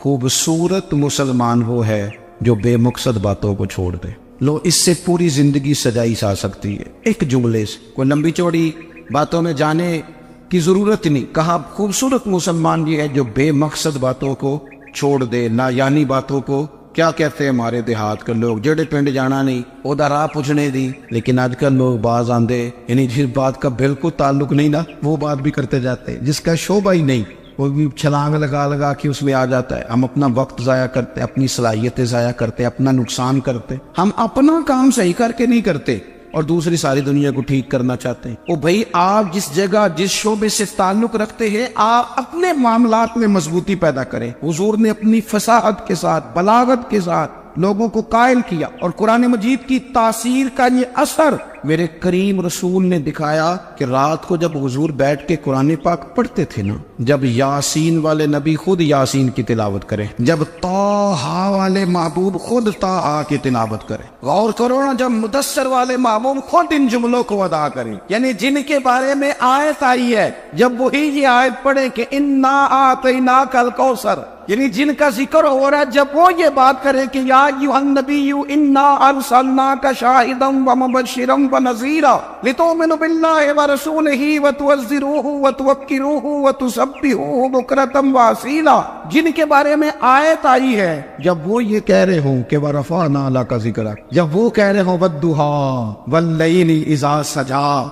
خوبصورت مسلمان وہ ہے جو بے مقصد باتوں کو چھوڑ دے۔ لو، اس سے پوری زندگی سجائی جا سکتی ہے، ایک جملے سے۔ کوئی لمبی چوڑی باتوں میں جانے کی ضرورت نہیں، کہا خوبصورت مسلمان یہ ہے جو بے مقصد باتوں کو چھوڑ دے، نا یعنی باتوں کو۔ کیا کہتے ہیں ہمارے دیہات کے لوگ، جڑے پنڈ جانا نہیں اودا راہ پوچھنے دی، لیکن آج کل لوگ باز آندے، یعنی جس بات کا بالکل تعلق نہیں نا وہ بات بھی کرتے جاتے ہیں، جس کا شعبہ ہی نہیں وہ بھی چھلانگ لگا کے اس میں آ جاتا ہے۔ ہم اپنا وقت ضائع کرتے، اپنی صلاحیتیں ضائع کرتے، اپنا نقصان کرتے، ہم اپنا کام صحیح کر کے نہیں کرتے اور دوسری ساری دنیا کو ٹھیک کرنا چاہتے ہیں۔ او بھائی، آپ جس جگہ جس شعبے سے تعلق رکھتے ہیں، آپ اپنے معاملات میں مضبوطی پیدا کریں۔ حضور نے اپنی فصاحت کے ساتھ، بلاغت کے ساتھ لوگوں کو قائل کیا، اور قرآن مجید کی تاثیر کا یہ اثر میرے کریم رسول نے دکھایا کہ رات کو جب حضور بیٹھ کے قرآن پاک پڑھتے تھے نا، جب یاسین والے نبی خود یاسین کی تلاوت کریں، جب طٰہٰ والے محبوب خود طٰہٰ کی تلاوت کریں، غور کرو نا، جب مدثر والے محبوب خود ان جملوں کو ادا کریں، یعنی جن کے بارے میں آیت آئی ہے، جب وہی یہ آیت پڑھیں کہ انا اعطیناک الکوثر، یعنی جن کا ذکر ہو رہا ہے، جب وہ یہ بات کریں کہ یا ایھا النبی انا ارسلناک شاہدا ومبشرا ونذیرا لتؤمنوا باللہ ورسولہ وتعزروہ وتوقروہ وتسبحوہ بکرۃ واصیلا، جن کے بارے میں آیت آئی ہے جب وہ یہ کہہ رہے ہوں کہ ورفعنا لک ذکرک، جب وہ کہہ رہے ہوں والضحیٰ واللیل اذا سجا،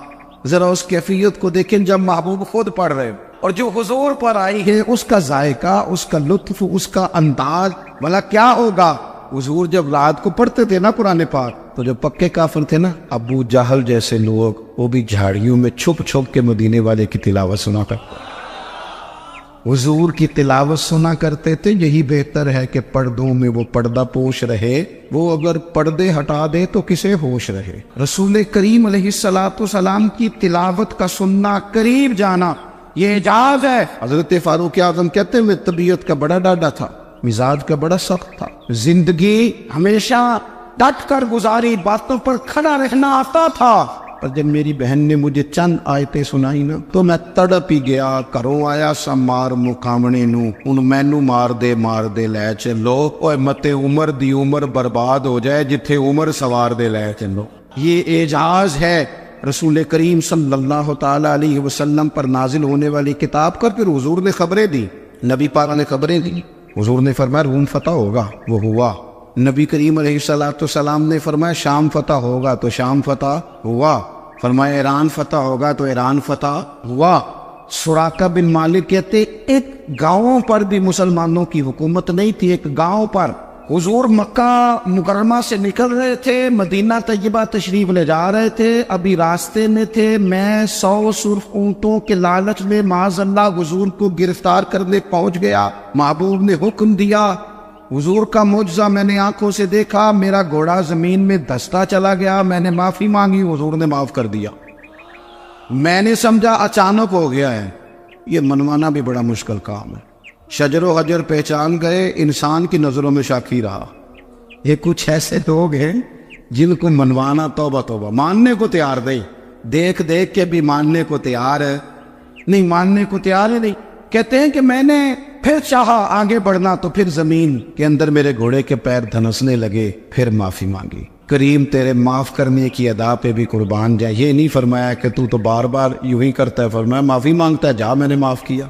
ذرا اس کیفیت کو دیکھیں جب محبوب خود پڑھ رہے اور جو حضور پر آئی ہے، اس کا ذائقہ، اس کا لطف، اس کا انداز، بھلا کیا ہوگا؟ حضور جب رات کو پڑھتے تھے نا قرآن پاک، تو جو پکے کافر تھے نا، ابو جہل جیسے لوگ، وہ بھی جھاڑیوں میں چھپ چھپ کے مدینے والے کی تلاوت سنا کرتے، حضور کی تلاوت سنا کرتے تھے۔ یہی بہتر ہے کہ پردوں میں وہ پردہ پوش رہے، وہ اگر پردے ہٹا دے تو کسے ہوش رہے۔ رسول کریم علیہ السلام کی تلاوت کا سننا، قریب جانا، یہ اعجاز ہے۔ حضرت فاروق اعظم کہتے ہیں میں طبیعت کا بڑا ڈاڈا تھا، مزاج کا بڑا سخت تھا، زندگی ہمیشہ ڈٹ کر گزاری، باتوں پر کھڑا رہنا آتا تھا، پر جب میری بہن نے مجھے چند آیتیں سنائی نا تو میں تڑپ ہی گیا۔ کروں آیا سا مار مقامنے نو، ان مینو مار دے لے چلو، اوے متے عمر دی عمر برباد ہو جائے جتھے عمر سوار دے لے چلو۔ یہ اعجاز ہے رسول کریم صلی اللہ تعالی علیہ وسلم پر نازل ہونے والی کتاب کا۔ پھر حضور نے خبریں دی، نبی پاک نے خبریں دی۔ حضور نے فرمایا روم فتح ہوگا، وہ ہوا۔ نبی کریم علیہ السلام نے فرمایا شام فتح ہوگا، تو شام فتح ہوا۔ فرمایا ایران فتح ہوگا، تو ایران فتح ہوا۔ سراقہ بن مالک کہتے ایک گاؤں پر بھی مسلمانوں کی حکومت نہیں تھی، ایک گاؤں پر حضور مکہ مکرمہ سے نکل رہے تھے، مدینہ طیبہ تشریف لے جا رہے تھے، ابھی راستے میں تھے، میں 100 سرخ اونٹوں کے لالچ میں معاذ اللہ حضور کو گرفتار کرنے پہنچ گیا۔ محبوب نے حکم دیا، حضور کا معجزہ میں نے آنکھوں سے دیکھا، میرا گھوڑا زمین میں دھستا چلا گیا، میں نے معافی مانگی، حضور نے معاف کر دیا۔ میں نے سمجھا اچانک ہو گیا ہے، یہ منوانا بھی بڑا مشکل کام ہے۔ شجر و حجر پہچان گئے، انسان کی نظروں میں شاکی رہا۔ یہ کچھ ایسے لوگ ہیں جن کو منوانا توبہ توبہ، ماننے کو تیار نہیں، دیکھ دیکھ کے بھی ماننے کو تیار ہے نہیں، ماننے کو تیار ہے نہیں۔ کہتے ہیں کہ میں نے پھر چاہا آگے بڑھنا تو پھر زمین کے اندر میرے گھوڑے کے پیر دھنسنے لگے، پھر معافی مانگی۔ کریم تیرے معاف کرنے کی ادا پہ بھی قربان جائے۔ یہ نہیں فرمایا کہ تو بار بار یوں ہی کرتا ہے، فرمایا معافی مانگتا ہے، جا میں نے معاف کیا۔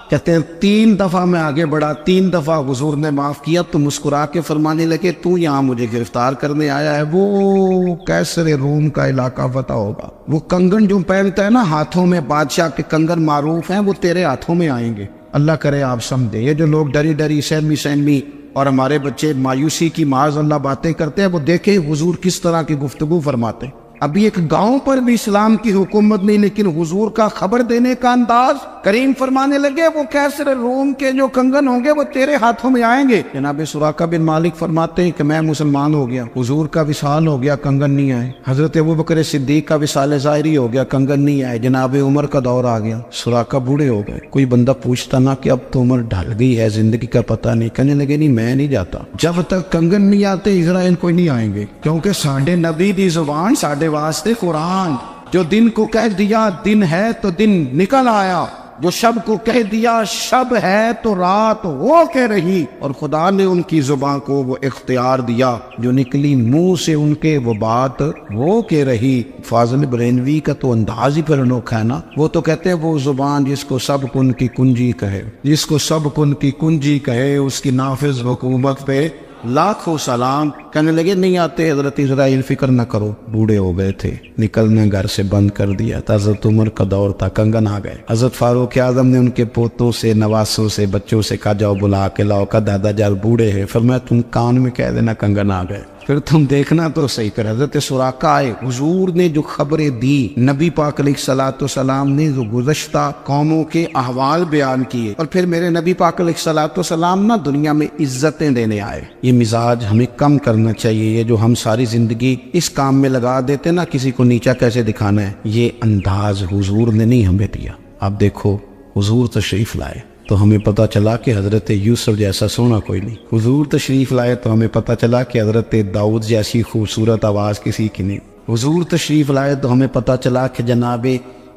کہتے ہیں 3 دفعہ میں آگے بڑھا، 3 دفعہ حضور نے معاف کیا تو مسکرا کے فرمانے لگے تو یہاں مجھے گرفتار کرنے آیا ہے، وہ کیسر روم کا علاقہ فتح ہوگا۔ وہ کنگن جو پہنتا ہے نا ہاتھوں میں، بادشاہ کے کنگن معروف ہیں، وہ تیرے ہاتھوں میں آئیں گے۔ اللہ کرے آپ سمجھے، یہ جو لوگ ڈری ڈری سہمی اور ہمارے بچے مایوسی کی معاذ اللہ باتیں کرتے ہیں، وہ دیکھیں حضور کس طرح کی گفتگو فرماتے ہیں۔ ابھی ایک گاؤں پر بھی اسلام کی حکومت نہیں، لیکن حضور کا خبر دینے کا انداز، کریم فرمانے لگے وہ کیسر روم کے جو کنگن ہوں گے وہ تیرے ہاتھوں میں آئیں گے۔ جناب سراقہ بن مالک فرماتے ہیں کہ میں مسلمان ہو گیا، حضور کا وصال ہو گیا، کنگن نہیں آئے۔ حضرت ابوبکر صدیق کا وصال ظاہری ہو گیا، کنگن نہیں آئے۔ جناب عمر کا دور آ گیا، سراقہ بوڑھے ہو گئے۔ کوئی بندہ پوچھتا نا کہ اب تو عمر ڈھل گئی ہے، زندگی کا پتہ نہیں، کہنے لگے نہیں میں نہیں جاتا، جب تک کنگن نہیں آتے اسرائیل کوئی نہیں آئیں گے، کیونکہ ساڈے نبی دی زبان ساڈے واسطے قرآن، جو دن کو کہہ دیا دن ہے تو دن نکل آیا، جو شب کو کہہ دیا شب ہے تو رات ہو کے رہی، اور خدا نے ان کی زبان کو وہ اختیار دیا، جو نکلی منہ سے ان کے وہ بات ہو کے رہی۔ فاضل برینوی کا تو انداز ہی پھر انوکھا ہے نا، وہ تو کہتے ہیں وہ زبان جس کو سب کن کی کنجی کہے، جس کو سب کن کی کنجی کہے، اس کی نافذ حکومت پہ لاکھوں سلام۔ کہنے لگے نہیں آتے حضرت اسرائیل، فکر نہ کرو، بوڑھے ہو گئے تھے، نکلنے گھر سے بند کر دیا تھا، حضرت عمر کا دور تھا، کنگن آ گئے۔ حضرت فاروق اعظم نے ان کے پوتوں سے، نواسوں سے، بچوں سے کہا جاؤ بلا کے لاؤ، کہا دادا جان بوڑھے ہیں، فرمایا تم کان میں کہہ دینا کنگن آ گئے، پھر تم دیکھنا تو صحیح کر۔ حضرت سراقہ آئے، حضور نے جو خبریں دی، نبی پاک علیہ السلام نے جو گزشتہ قوموں کے احوال بیان کیے، اور پھر میرے نبی پاک علیہ السلام نا دنیا میں عزتیں دینے آئے۔ یہ مزاج ہمیں کم کرنا چاہیے، یہ جو ہم ساری زندگی اس کام میں لگا دیتے نا کسی کو نیچا کیسے دکھانا ہے، یہ انداز حضور نے نہیں ہمیں دیا۔ آپ دیکھو حضور تشریف لائے تو ہمیں پتہ چلا کہ حضرت یوسف جیسا سونا کوئی نہیں، حضور تشریف لائے تو ہمیں پتہ چلا کہ حضرت داؤد جیسی خوبصورت آواز کسی کی نہیں، حضور تشریف لائے تو ہمیں پتہ چلا کہ جناب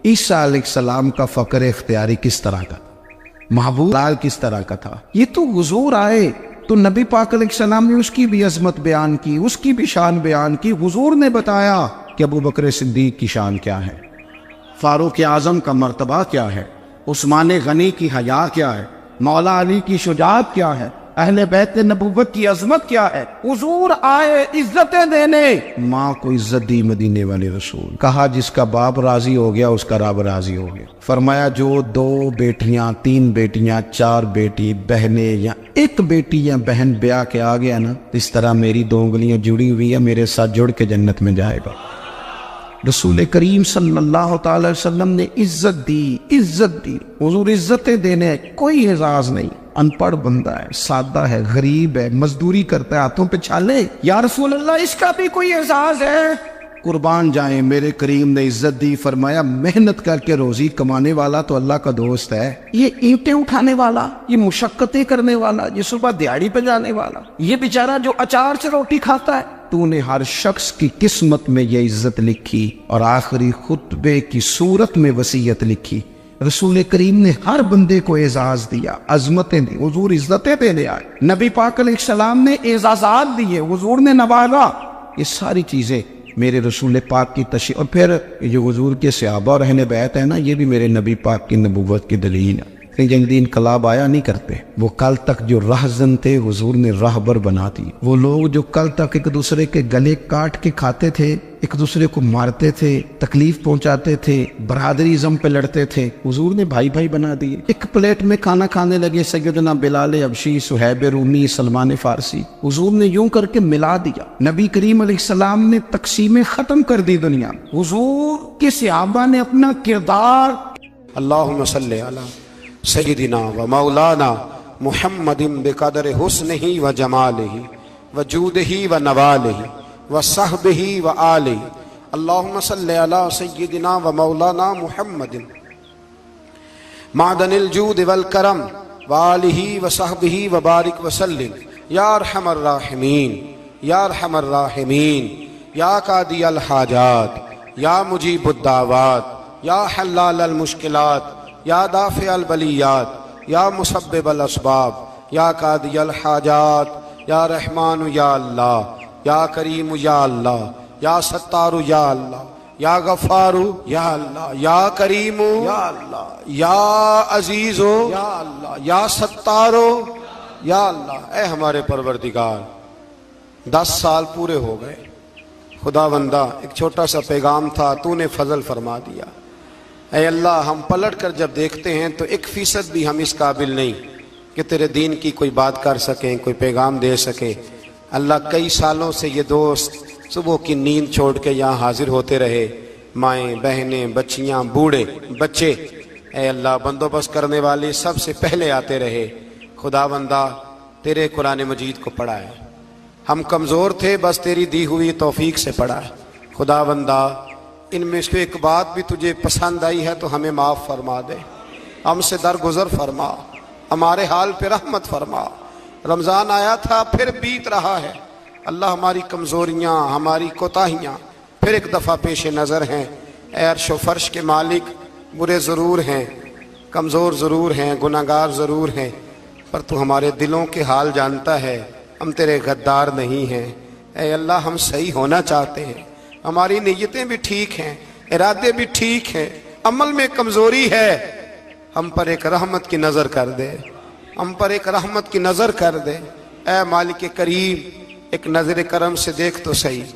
عیسیٰ علیہ السلام کا فقر اختیاری کس طرح کا، محبوب لال کس طرح کا تھا۔ یہ تو حضور آئے، تو نبی پاک علیہ السلام نے اس کی بھی عظمت بیان کی، اس کی بھی شان بیان کی. حضور نے بتایا کہ ابو بکر صدیق کی شان کیا ہے، فاروق اعظم کا مرتبہ کیا ہے، عثمان غنی کی حیا کیا ہے، مولا علی کی شجاعت کیا ہے، اہل بیت نبوت کی عظمت کیا ہے. حضور آئے عزتیں دینے، ماں کو عزت دی مدینے والے رسول. کہا جس کا باپ راضی ہو گیا اس کا رب راضی ہو گیا. فرمایا جو 2 بیٹیاں 3 بیٹیاں 4 بیٹی بہنیں یا 1 بیٹی یا بہن بیاہ کے آ گیا نا، اس طرح میری 2 انگلیاں جڑی ہوئی ہیں، میرے ساتھ جڑ کے جنت میں جائے گا. رسول کریم صلی اللہ تعالی وسلم نے عزت دی. حضور عزتیں دینے، کوئی اعزاز نہیں. ان پڑھ بندہ ہے، سادہ ہے، غریب ہے، مزدوری کرتا ہے، ہاتھوں پہ چھالے، یا رسول اللہ اس کا بھی کوئی اعزاز ہے؟ قربان جائیں، میرے کریم نے عزت دی. فرمایا محنت کر کے روزی کمانے والا تو اللہ کا دوست ہے، یہ اینٹیں اٹھانے والا، یہ مشقتیں کرنے والا، یہ صبح دیہڑی پہ جانے والا، یہ بیچارہ جو اچار سے روٹی کھاتا ہے، تو نے ہر شخص کی قسمت میں یہ عزت لکھی اور آخری خطبے کی صورت میں وصیت لکھی. رسول کریم نے ہر بندے کو اعزاز دیا، عظمتیں دی. حضور عزتیں دینے آئے. نبی پاک علیہ السلام نے اعزازات دیے، حضور نے نوازا. یہ ساری چیزیں میرے رسول پاک کی تشریح. اور پھر یہ حضور کے صحابہ اور اہل بیت ہے نا، یہ بھی میرے نبی پاک کی نبوت کی دلیل ہے. جنگی انقلاب آیا نہیں کرتے، وہ کل تک جو راہزن تھے حضور نے راہبر بنا دی. وہ لوگ جو کل تک ایک دوسرے کے گلے کاٹ کے کھاتے تھے، ایک دوسرے کو مارتے تھے، تکلیف پہنچاتے تھے، برادری ازم پہ لڑتے تھے، حضور نے بھائی بھائی بنا دیے. ایک پلیٹ میں کھانا کھانے لگے، سیدنا بلال حبشی، صہیب رومی، سلمان فارسی، حضور نے یوں کر کے ملا دیا. نبی کریم علیہ السلام نے تقسیمیں ختم کر دی دنیا. حضور کے صحابہ نے اپنا کردار اللہم صلی علی سیدنا و مولانا محمد بقدر حسنہ و جمالہ و جودہ و نوالہ و صحبہ و آلہ. اللہم صلی علی سیدنا و مولانا محمد معدن الجود والکرم و آلہ و صحبہ و بارک وسلم. یا ارحم الراحمین، یا ارحم الراحمین، یا قاضی الحاجات، یا مجیب الدعوات، یا حلال المشکلات، یا دافع البلیات، یا مسبب الاسباب، یا قاضی الحاجات، یا رحمان یا اللہ، یا کریم یا اللہ، یا ستار یا اللہ، یا غفار یا اللہ، یا کریم یا اللہ، یا عزیز یا اللہ، یا ستار یا اللہ. اے ہمارے پروردگار، 10 سال پورے ہو گئے. خدا بندہ ایک چھوٹا سا پیغام تھا، تو نے فضل فرما دیا. اے اللہ، ہم پلٹ کر جب دیکھتے ہیں تو 1% بھی ہم اس قابل نہیں کہ تیرے دین کی کوئی بات کر سکیں، کوئی پیغام دے سکیں. اللہ، کئی سالوں سے یہ دوست صبح کی نیند چھوڑ کے یہاں حاضر ہوتے رہے، مائیں، بہنیں، بچیاں، بوڑھے، بچے. اے اللہ، بندوبست کرنے والے سب سے پہلے آتے رہے. خدا بندہ تیرے قرآن مجید کو پڑھا ہے، ہم کمزور تھے، بس تیری دی ہوئی توفیق سے پڑھا ہے. خدا بندہ ان میں سے ایک بات بھی تجھے پسند آئی ہے تو ہمیں معاف فرما دے، ہم سے درگزر فرما، ہمارے حال پہ رحمت فرما. رمضان آیا تھا پھر بیت رہا ہے. اللہ، ہماری کمزوریاں، ہماری کوتاہیاں پھر ایک دفعہ پیش نظر ہیں. اے عرش و فرش کے مالک، برے ضرور ہیں، کمزور ضرور ہیں، گناہگار ضرور ہیں، پر تو ہمارے دلوں کے حال جانتا ہے. ہم تیرے غدار نہیں ہیں. اے اللہ، ہم صحیح ہونا چاہتے ہیں، ہماری نیتیں بھی ٹھیک ہیں، ارادے بھی ٹھیک ہیں، عمل میں کمزوری ہے. ہم پر ایک رحمت کی نظر کر دے، ہم پر ایک رحمت کی نظر کر دے. اے مالک کریم، ایک نظر کرم سے دیکھ تو صحیح.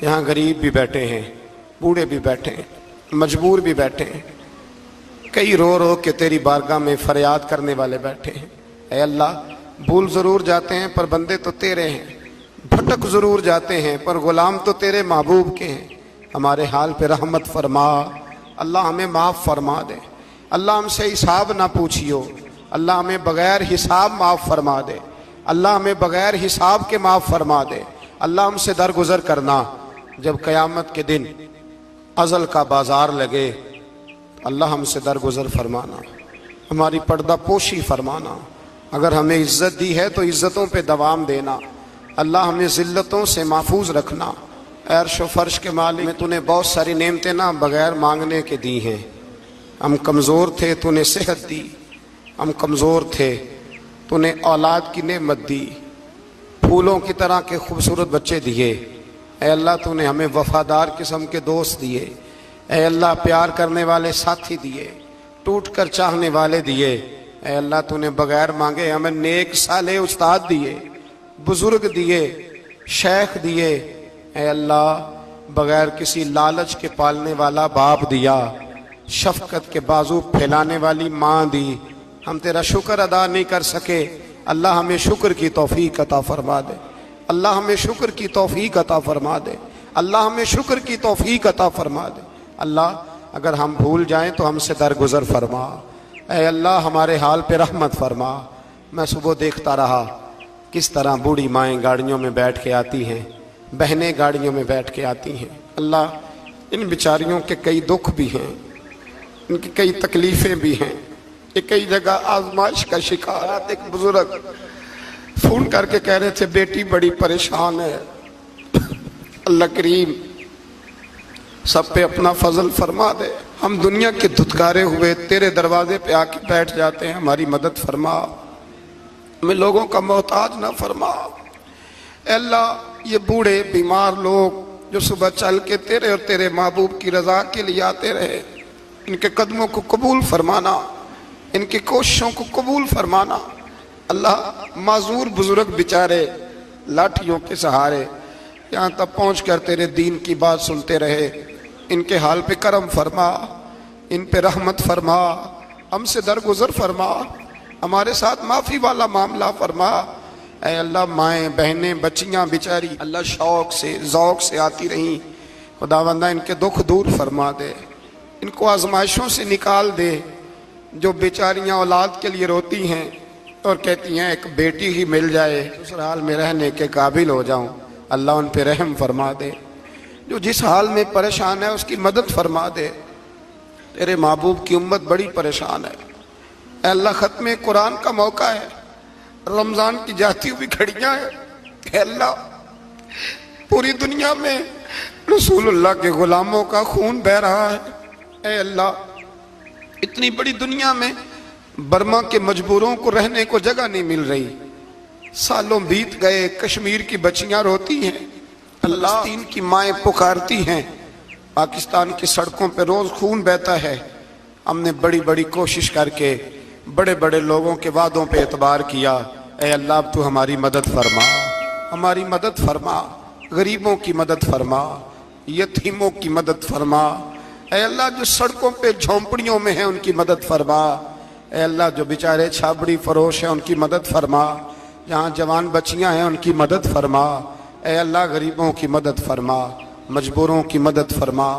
یہاں غریب بھی بیٹھے ہیں، بوڑھے بھی بیٹھے ہیں، مجبور بھی بیٹھے ہیں، کئی رو رو کے تیری بارگاہ میں فریاد کرنے والے بیٹھے ہیں. اے اللہ، بھول ضرور جاتے ہیں پر بندے تو تیرے ہیں، بھٹک ضرور جاتے ہیں پر غلام تو تیرے محبوب کے ہیں. ہمارے حال پہ رحمت فرما. اللہ، ہمیں معاف فرما دے. اللہ، ہم سے حساب نہ پوچھیو. اللہ، ہمیں بغیر حساب معاف فرما دے. اللہ، ہمیں بغیر حساب کے معاف فرما دے. اللہ، ہم سے درگزر کرنا. جب قیامت کے دن ازل کا بازار لگے، اللہ ہم سے درگزر فرمانا، ہماری پردہ پوشی فرمانا. اگر ہمیں عزت دی ہے تو عزتوں پہ دوام دینا. اللہ، ہمیں ذلتوں سے محفوظ رکھنا. اے عرش و فرش کے مالک، میں تو نے بہت ساری نعمتیں نہ بغیر مانگنے کے دی ہیں. ہم کمزور تھے، تو نے صحت دی. ہم کمزور تھے، تو نے اولاد کی نعمت دی. پھولوں کی طرح کے خوبصورت بچے دیے، اے اللہ تو نے ہمیں وفادار قسم کے دوست دیے، اے اللہ پیار کرنے والے ساتھی دیے، ٹوٹ کر چاہنے والے دیے، اے اللہ تو نے بغیر مانگے ہمیں نیک صالح استاد دیے، بزرگ دیے، شیخ دیے، اے اللہ بغیر کسی لالچ کے پالنے والا باپ دیا، شفقت کے بازو پھیلانے والی ماں دی۔ ہم تیرا شکر ادا نہیں کر سکے، اللہ ہمیں شکر کی توفیق عطا فرما دے، اللہ ہمیں شکر کی توفیق عطا فرما دے، اللہ ہمیں شکر کی توفیق عطا فرما دے۔ اللہ اگر ہم بھول جائیں تو ہم سے درگزر فرما، اے اللہ ہمارے حال پہ رحمت فرما۔ میں صبح دیکھتا رہا کس طرح بوڑھی مائیں گاڑیوں میں بیٹھ کے آتی ہیں، بہنیں گاڑیوں میں بیٹھ کے آتی ہیں۔ اللہ ان بیچاریوں کے کئی دکھ بھی ہیں، ان کی کئی تکلیفیں بھی ہیں، یہ کئی جگہ آزمائش کا شکار۔ ایک بزرگ فون کر کے کہہ رہے تھے بیٹی بڑی پریشان ہے، اللہ کریم سب پہ اپنا فضل فرما دے، ہم دنیا کے دھتکارے ہوئے تیرے دروازے پہ آ کے بیٹھ جاتے ہیں، ہماری مدد فرما، ہمیں لوگوں کا محتاج نہ فرما۔ اے اللہ یہ بوڑھے بیمار لوگ جو صبح چل کے تیرے اور تیرے محبوب کی رضا کے لیے آتے رہے، ان کے قدموں کو قبول فرمانا، ان کی کوششوں کو قبول فرمانا۔ اللہ معذور بزرگ بیچارے لاٹھیوں کے سہارے یہاں تک پہنچ کر تیرے دین کی بات سنتے رہے، ان کے حال پہ کرم فرما، ان پہ رحمت فرما، ہم سے درگزر فرما، ہمارے ساتھ معافی والا معاملہ فرما۔ اے اللہ مائیں بہنیں بچیاں بیچاری اللہ شوق سے ذوق سے آتی رہیں، خداوندہ ان کے دکھ دور فرما دے، ان کو آزمائشوں سے نکال دے۔ جو بیچاریاں اولاد کے لیے روتی ہیں اور کہتی ہیں ایک بیٹی ہی مل جائے سسرال میں رہنے کے قابل ہو جاؤں، اللہ ان پہ رحم فرما دے۔ جو جس حال میں پریشان ہے اس کی مدد فرما دے، تیرے محبوب کی امت بڑی پریشان ہے۔ اے اللہ ختم قرآن کا موقع ہے، رمضان کی جاتی ہوئی گھڑیاں ہیں، اے اللہ پوری دنیا میں رسول اللہ کے غلاموں کا خون بہہ رہا ہے۔ اے اللہ اتنی بڑی دنیا میں برما کے مجبوروں کو رہنے کو جگہ نہیں مل رہی، سالوں بیت گئے، کشمیر کی بچیاں روتی ہیں، اللہ فلسطین کی مائیں پکارتی ہیں، پاکستان کی سڑکوں پہ روز خون بہتا ہے۔ ہم نے بڑی بڑی کوشش کر کے بڑے بڑے لوگوں کے وعدوں پہ اعتبار کیا، اے اللہ اب تو ہماری مدد فرما، ہماری مدد فرما، غریبوں کی مدد فرما، یتیموں کی مدد فرما۔ اے اللہ جو سڑکوں پہ جھونپڑیوں میں ہیں ان کی مدد فرما، اے اللہ جو بیچارے چھابڑی فروش ہیں ان کی مدد فرما، جہاں جوان بچیاں ہیں ان کی مدد فرما۔ اے اللہ غریبوں کی مدد فرما، مجبوروں کی مدد فرما،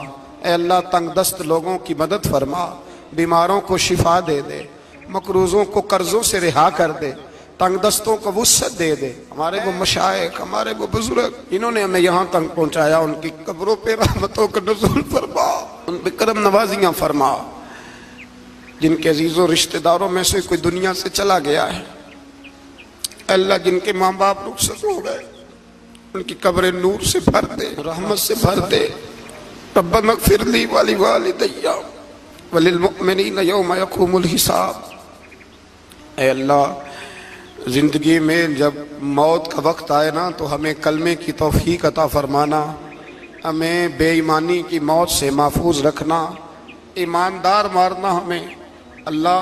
اے اللہ تنگ دست لوگوں کی مدد فرما، بیماروں کو شفا دے دے، مقروضوں کو قرضوں سے رہا کر دے، تنگ دستوں کو وسعت دے دے۔ ہمارے وہ مشائخ، ہمارے وہ بزرگ جنہوں نے ہمیں یہاں تک پہنچایا، ان کی قبروں پہ رحمتوں کا نزول فرما، ان پہ کرم نوازیاں فرما۔ جن کے عزیز و رشتہ داروں میں سے کوئی دنیا سے چلا گیا ہے، اللہ جن کے ماں باپ رخصت ہو گئے ان کی قبریں نور سے بھر دے، رحمت سے بھر دے۔ ربنا اغفر لی ولوالدی وللمؤمنین یوم یقوم الحساب۔ اے اللہ زندگی میں جب موت کا وقت آئے نا تو ہمیں کلمے کی توفیق عطا فرمانا، ہمیں بے ایمانی کی موت سے محفوظ رکھنا، ایماندار مارنا ہمیں۔ اللہ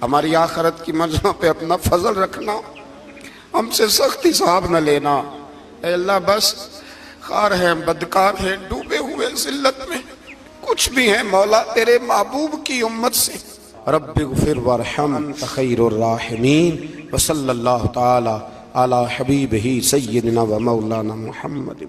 ہماری آخرت کی منزلوں پہ اپنا فضل رکھنا، ہم سے سخت حساب نہ لینا۔ اے اللہ بس خار ہیں، بدکار ہیں، ڈوبے ہوئے ذلت میں کچھ بھی ہیں، مولا تیرے محبوب کی امت سے رب اغفر وارحم انت خیر الراحمین، وصلی اللہ تعالی علی حبیبہ سیدنا و مولانا محمد۔